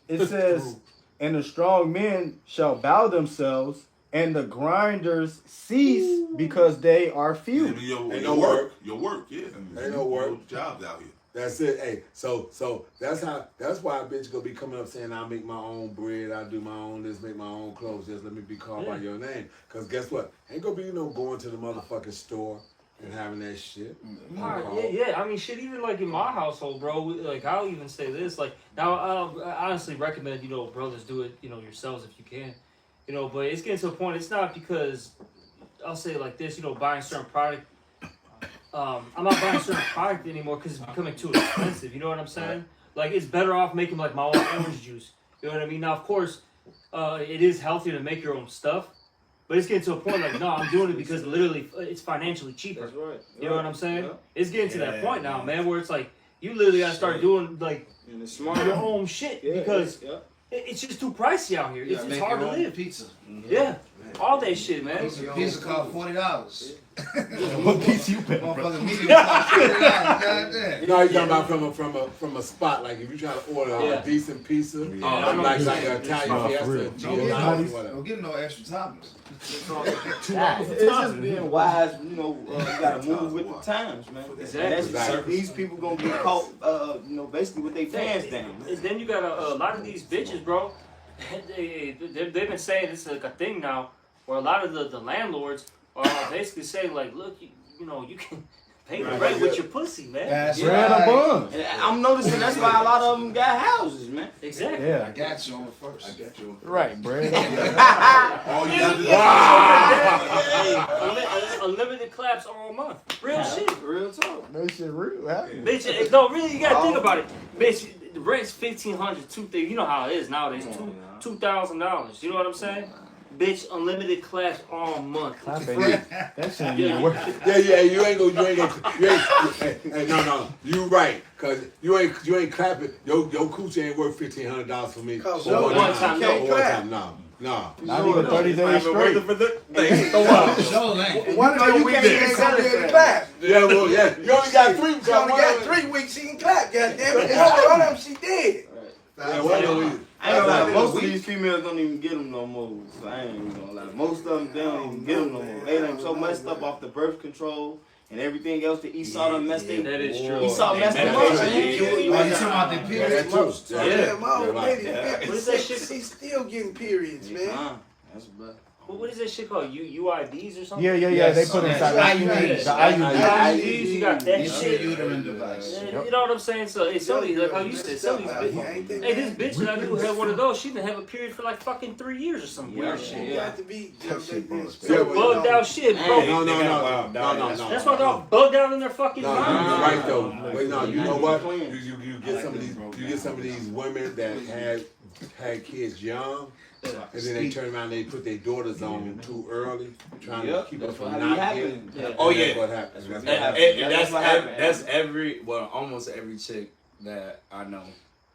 It says, and the strong men shall bow themselves, and the grinders cease because they are few. Ain't no work. Your work, yeah. Ain't no work. Jobs out here. That's it. Hey, so that's why a bitch gonna be coming up saying I make my own bread, I do my own this, make my own clothes, just let me be called by your name. Cause guess what? Ain't gonna be going to the motherfucking store and having that shit. Yeah. I mean, shit. Even like in my household, bro. Like I'll even say this. Like now, I honestly recommend brothers do it yourselves if you can. But it's getting to a point. It's not because I'll say it like this. Buying certain product. I'm not buying certain product anymore because it's becoming too expensive. You know what I'm saying? Like it's better off making like my own orange juice. You know what I mean? Now, of course, it is healthier to make your own stuff. But it's getting to a point like, no, I'm doing it because literally it's financially cheaper. That's right. You know what I'm saying? Yeah. It's getting to that point now, man, where it's like you literally gotta start doing like And it's smart. your own shit because it's just too pricey out here. It's hard to live. Pizza. Yeah, all that shit, man. Pizza cost $40. What piece you pay, bro? Motherfucking medium cost $40. Goddamn. You know how you talking about from a spot, like if you try to order a decent pizza, like an Italian fiesta, Don't get no extra toppings. It's just being wise, you gotta move with the times, man. Exactly. These people gonna get caught, basically with their pants down. And then you got a lot of these bitches, bro. They've been saying this is like a thing now, where a lot of the landlords are basically saying like, look, you can pay the rent with your pussy, man. That's Bread right. or buns. And I'm noticing that's why a lot of them got houses, man. Exactly. Yeah. I got you on the first. I got you. Right, bread. All you got to do Unlimited claps all month. Real shit. Real talk. That shit real. Bitch, no, really, you gotta think about it. Bitch, the rent's $1,500, you know how it is nowadays. $2,000. You know what I'm saying? Bitch, unlimited claps all month. That shit ain't even worth it. Yeah, you ain't hey, no, you right, cause you ain't clapping. Your coochie ain't worth $1,500 for me. Cause For one time, no. Not even 30 days straight. Show lane. One of them weeks he ain't gonna be able to clap. Yeah, well, yeah. You only got 3 weeks. She only got 3 weeks she can clap, goddammit. One of them she did. Yeah, one of them. I ain't gonna lie, most of these females don't even get them no more. So I ain't even gonna lie. Most of them, they don't even get them no more. They done so messed up off the birth control and everything else that Esau done messed them. That is true. Esau messed them up, man. You talking about the periods? Yeah, my old lady, What is that shit? she's still getting periods, man. That's bad. What is that shit called? UIDs or something? Yeah. They put inside the IUDs. IUDs, you got that It's shit. a uterine device. You know what I'm saying? So it's something like how you said, some of these bitches. Hey, this bitch that I knew had one of those. She didn't have a period for like fucking 3 years or some weird shit. You got to be Bugged out shit, bro. No. That's why they're all bugged out in their fucking No, mind. you're right though. Wait, no, you know what? You get some of these women that had kids young, and then they turn around and they put their daughters on too early, trying to keep them from not getting. Oh yeah, That's what happens. That's every almost every chick that I know.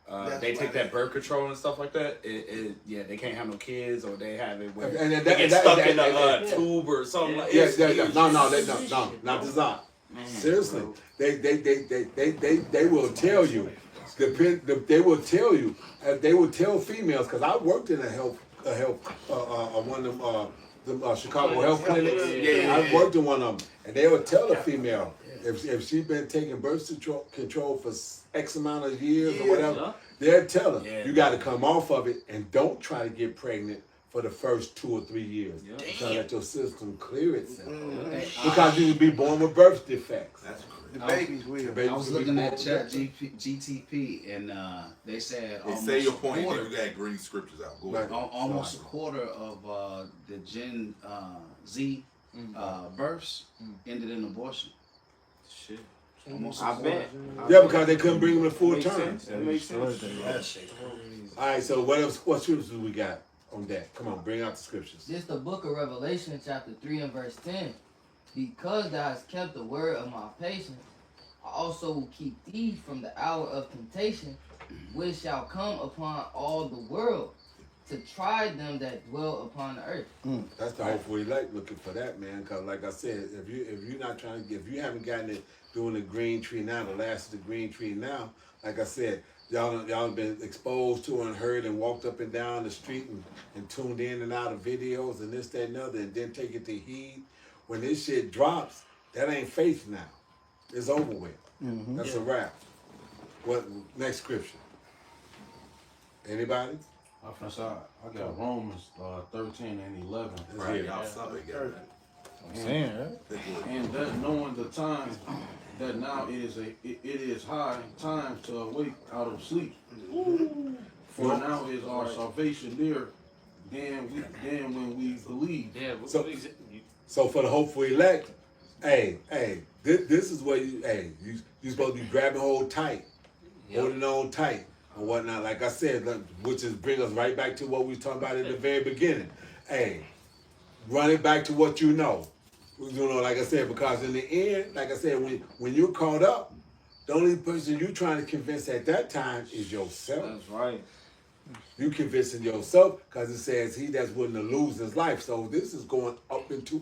they That's take why that birth control and stuff like that. Yeah, they can't have no kids, or they have it where And they get stuck in a tube or something like that. No, not design. Seriously, bro. they will tell you. They will tell you. They will tell females, because I worked in one of them Chicago health clinics. I worked in one of them, and they would tell a female if she's been taking birth control for X amount of years or whatever, they'll tell her you got to come off of it and don't try to get pregnant for the first 2 or 3 years. So let your system clear itself. Because you will be born with birth defects. That's crazy. The babies will. I was looking at Chat GTP, and they said Say your point, then we got green scriptures out. Go ahead. almost a quarter of the Gen Z births ended in abortion. Shit. Almost I a quarter. bet. Yeah, because they couldn't bring them to full Makes term. sense. That makes sense. All right, so what else? What scriptures do we got on that? Come on, bring out the scriptures. This the book of Revelation, chapter 3 and verse 10. Because thou hast kept the word of my patience, I also will keep thee from the hour of temptation, which shall come upon all the world, to try them that dwell upon the earth. That's the hopeful elect looking for that, man. Because like I said, if you're not trying to if you haven't gotten it doing the green tree now, the last of the green tree now, like I said, y'all been exposed to and heard and walked up and down the street and tuned in and out of videos and this, that, and other, and then take it to heed. When this shit drops, that ain't faith now. It's over with. That's a wrap. What next scripture? Anybody? I got Romans 13 and 11. Right, y'all something got it. I'm saying, right? And that knowing the time that now it is high time to awake out of sleep. For now is our salvation near than when we believe. Yeah. So for the hopeful elect, this is where you supposed to be grabbing hold tight, holding on tight and whatnot. Like I said, which is bring us right back to what we was talking about at the very beginning. Run it back to what you know. You know, like I said, because in the end, like I said, when you're caught up, the only person you're trying to convince at that time is yourself. That's right. You convincing yourself, because it says he that's willing to lose his life. So this is going up into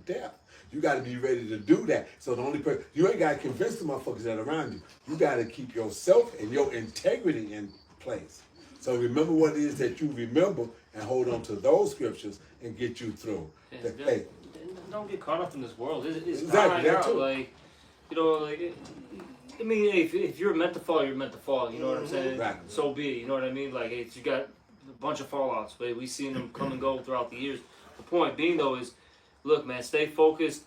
death. You got to be ready to do that. So the only person, you ain't got to convince the motherfuckers that are around you. You got to keep yourself and your integrity in place. So remember what it is that you remember and hold on to those scriptures and get you through. Hey, don't get caught up in this world. It's Exactly, that out. too. Like, you know, like, I mean, if you're meant to fall, you're meant to fall. You know what I'm saying? Right. So be it. You know what I mean? Like, you got a bunch of fallouts, but we've seen them come and go throughout the years. The point being, though, is, look, man, stay focused.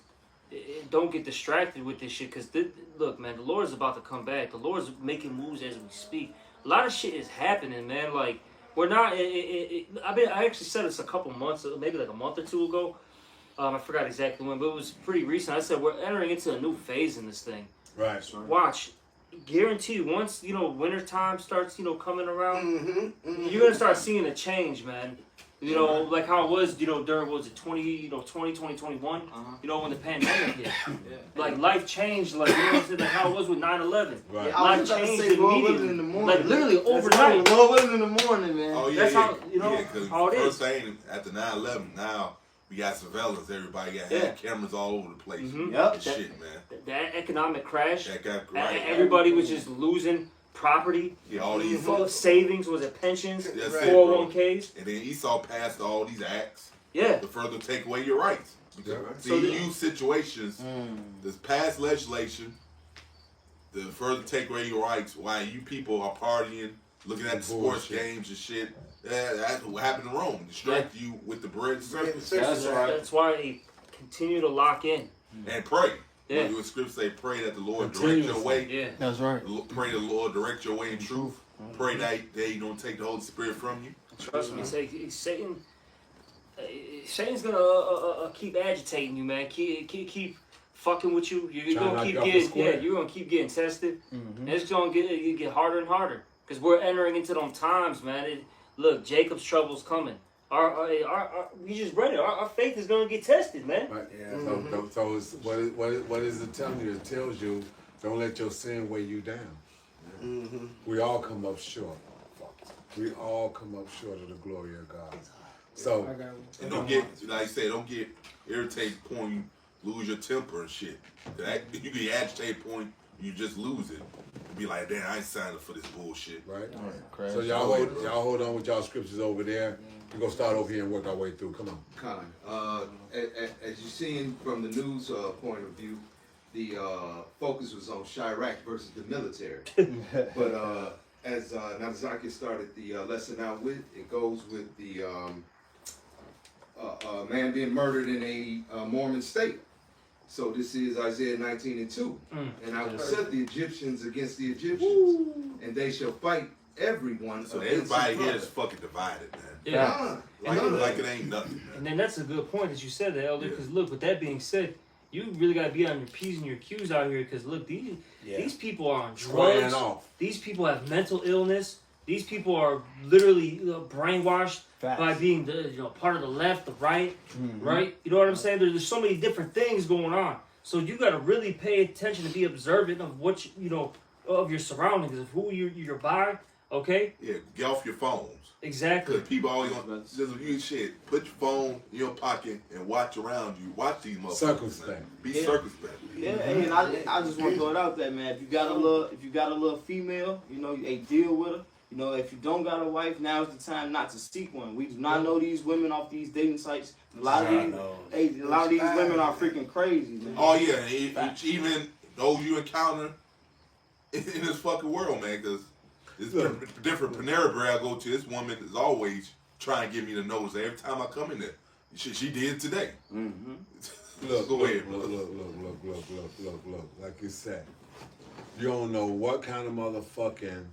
Don't get distracted with this shit, because, look, man, the Lord is about to come back. The Lord is making moves as we speak. A lot of shit is happening, man. Like, we're not, I actually said this a couple months, maybe like a month or two ago. I forgot exactly when, but it was pretty recent. I said, we're entering into a new phase in this thing. right. Watch. Guarantee you, once, winter time starts, coming around, you're going to start seeing a change, man. Like how it was, during, what was it, 2021, when the pandemic hit. Like, life changed, like, like how it was with 9/11. Right. I Life was about to changed say Lord willing immediately. in the morning. Like, literally That's overnight. Lord willing in the morning, man. Oh, yeah, That's yeah. how, Because how it first is. thing, after 9/11, now we got surveillance. Everybody got Yeah. cameras all over the place. Yep. And shit, man. That economic crash, That got everybody was just losing property, Yeah, all these. savings, was it pensions, That's Right. it, bro. 401ks? And then Esau passed all these acts Yeah. to further take away your rights. Because Yeah. see, So you use situations, this past legislation, to further take away your rights while you people are partying, looking at the sports Bullshit. games and shit. That's what happened in Rome. Distract you with the bread and circus. That's right. That's why they continue to lock in. And pray. Yeah. What scripture say, pray that the Lord direct your way. Yeah. That's right. Pray the Lord direct your way in truth. Pray that they don't take the Holy Spirit from you. Trust me, Satan. Satan's gonna keep agitating you, man. Keep fucking with you. You're Trying to gonna keep knock you off the getting, square. you're gonna keep getting tested. And it's gonna get harder and harder, because we're entering into them times, man. Look, Jacob's trouble's coming. We just read it. Our faith is gonna get tested, man. Right. So it's, what is it telling you? It tells you don't let your sin weigh you down. We all come up short. We all come up short of the glory of God. So, and don't get, like I say, don't get irritated point you lose your temper and shit. You get agitated point you just lose it. Be like, damn, I ain't signed up for this bullshit. Right. So y'all hold on with y'all scriptures over there. We're gonna start over here and work our way through. Come on. As you've seen from the news point of view, the focus was on Chirac versus the military. But as Nabazaki started the lesson out with, it goes with the man being murdered in a Mormon state. So this is Isaiah 19:2. And I will set the Egyptians against the Egyptians, and they shall fight everyone. So everybody here is fucking divided, man. Yeah. Like it ain't nothing, man. And then that's a good point that you said that, Elder, because look, with that being said, you really got to be on your P's and your Q's out here, because look, these people are on drugs. These people have mental illness. These people are literally brainwashed by being part of the left, the right, right? You know what I'm saying? There's so many different things going on. So you got to really pay attention to be observant of what of your surroundings, of who you're by. Okay? Yeah, get off your phones. Exactly. Because people always gonna use shit. Put your phone in your pocket and watch around you. Watch these motherfuckers. Circumspect. Be circumspect. Yeah, and I just want to throw it out there, man. If you got a little female, hey, deal with her. If you don't got a wife, now's the time not to seek one. We do not know these women off these dating sites. A lot of these women are freaking crazy, man. Oh yeah, and even those you encounter in this fucking world, man, because it's different Panera Bread I go to. This woman is always trying to get me to notice every time I come in there. She did today. Look, go ahead, look. Like you said, you don't know what kind of motherfucking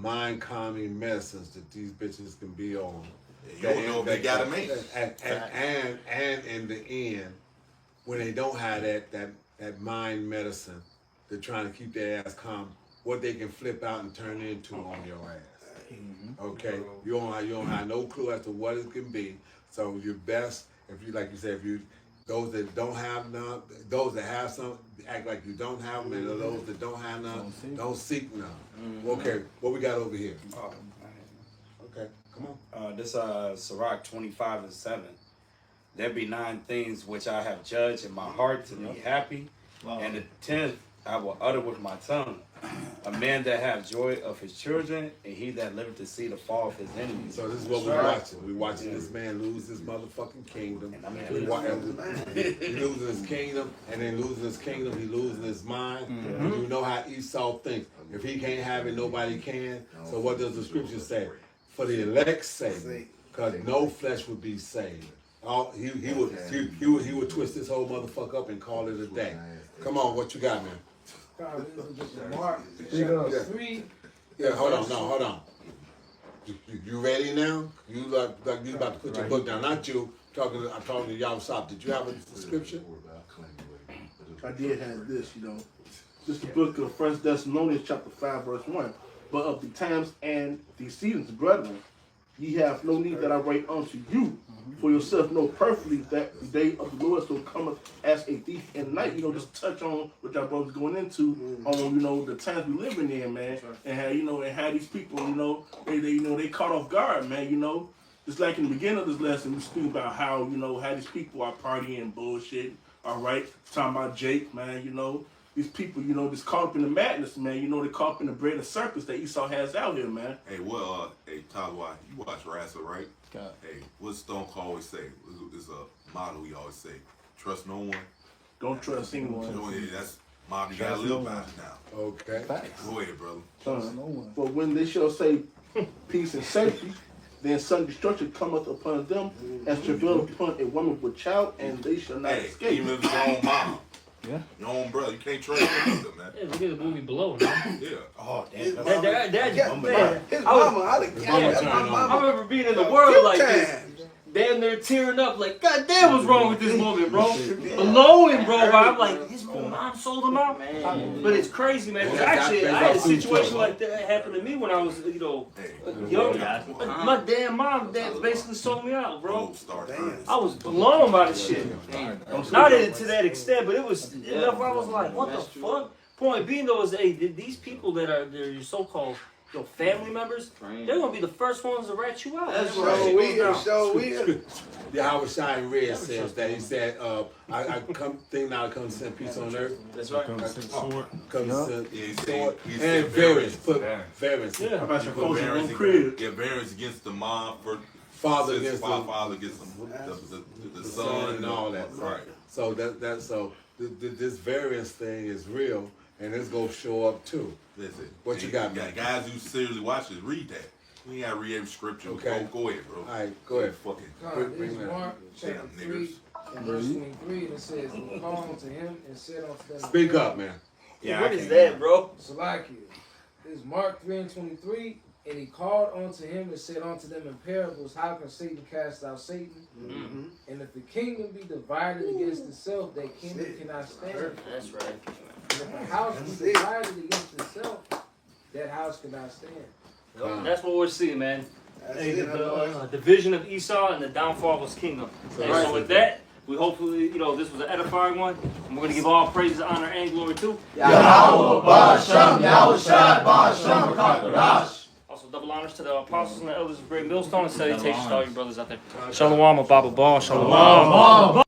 mind calming medicines that these bitches can be on. You don't know if they got a man. And in the end, when they don't have that mind medicine, they're trying to keep their ass calm. What they can flip out and turn into on your ass. Okay, you don't have no clue as to what it can be. So you're best if you, like you said, those that don't have none, those that have some, act like you don't have them, and those that don't have none, don't seek none. Okay, what we got over here? Okay, come on. This Sirach 25:7. There be 9 things which I have judged in my heart to be happy, and the 10th I will utter with my tongue. A man that have joy of his children, and he that liveth to see the fall of his enemies. So this is what we're watching. We're watching this man lose his motherfucking kingdom. He losing his kingdom, and then losing his kingdom, he losing his mind. And you know how Esau thinks. If he can't have it, nobody can. So what does the scripture say? For the elect's sake, because no flesh would be saved. He would twist this whole motherfucker up and call it a day. Come on, what you got, man? Mark 3. Yeah, hold on. You ready now? You like you about to put your book down? Not you. I'm talking to y'all. Stop. Did you have a scripture? I did have this, This is the book of 1 Thessalonians chapter 5, verse 1. But of the times and the seasons, brethren, ye have no need that I write unto you. For yourself know perfectly that the day of the Lord so cometh as a thief in the night. Just touch on what y'all brothers going into on the times we living in, man, and how these people they caught off guard, man. Just like in the beginning of this lesson, we speak about how how these people are partying bullshit. All right, talking about Jake, man. These people, just caught up in the madness, man. They caught up in the bread and circus that Esau has out here, man. Hey, Tazwa, you watch wrestling, right? God. Hey, what Stone Cold always say? It's a motto he always say: trust no one. Don't trust anyone. That's motto you gotta live by now. Okay. Go ahead, brother. But when they shall say peace and safety, then sudden destruction cometh upon them as travail upon a woman with child, and they shall not escape. Even if it's your own mom. Yeah. Your own brother, you can't trust him either, man. Yeah, look at the movie Below, man. Yeah. Oh, damn. His mama, I remember being in the world like this. Damn, they're tearing up like, God damn, what's wrong with this woman, bro? Below him, bro. I'm like, his mom sold him out, man. But it's crazy, man. Actually, I had a situation like that happen to me when I was, young. My damn mom basically sold me out, bro. I was blown by the shit. Not to that extent, but it was enough where I was like, what the fuck? Point being though is, hey, these people they're your so-called family members, they're gonna be the first ones to rat you out. That's right. So we. Yahweh Shine Red says that. He said, I come send peace on earth. That's right. Come to send sword. He And said variance. Put variance. Yeah. How about your culture on creed? Yeah, variance against the mom, father against father against the son and all that. Right. So this variance thing is real, and it's gonna show up too. That's it. What you got, man? Guys who seriously watch this, read that. We ain't gotta read every scripture. Okay. Go ahead, bro. All right, go ahead. This is Mark chapter 3 and verse 23, and it says, "He called unto him and said unto them." Speak up, man. Yeah, what is that, bro? Salakia. This is Mark 3 and 23, and he called unto him and said unto them in parables, how can Satan cast out Satan? Mm-hmm. And if the kingdom be divided against itself, that kingdom cannot stand. That's right. And if a house be divided against itself, that house cannot stand. That's what we're seeing, man. That's The division of Esau and the downfall of his kingdom. And so with that, we hopefully, this was an edifying one. And we're going to give all praises, honor, and glory to Yahweh Ba'Shem, Yahweh Shai Ba'Shem, Kakadash. Also, double honors to the apostles and the elders of Great Millstone and salutations to all your brothers out there. Shalom, Abba Ba, Shalom.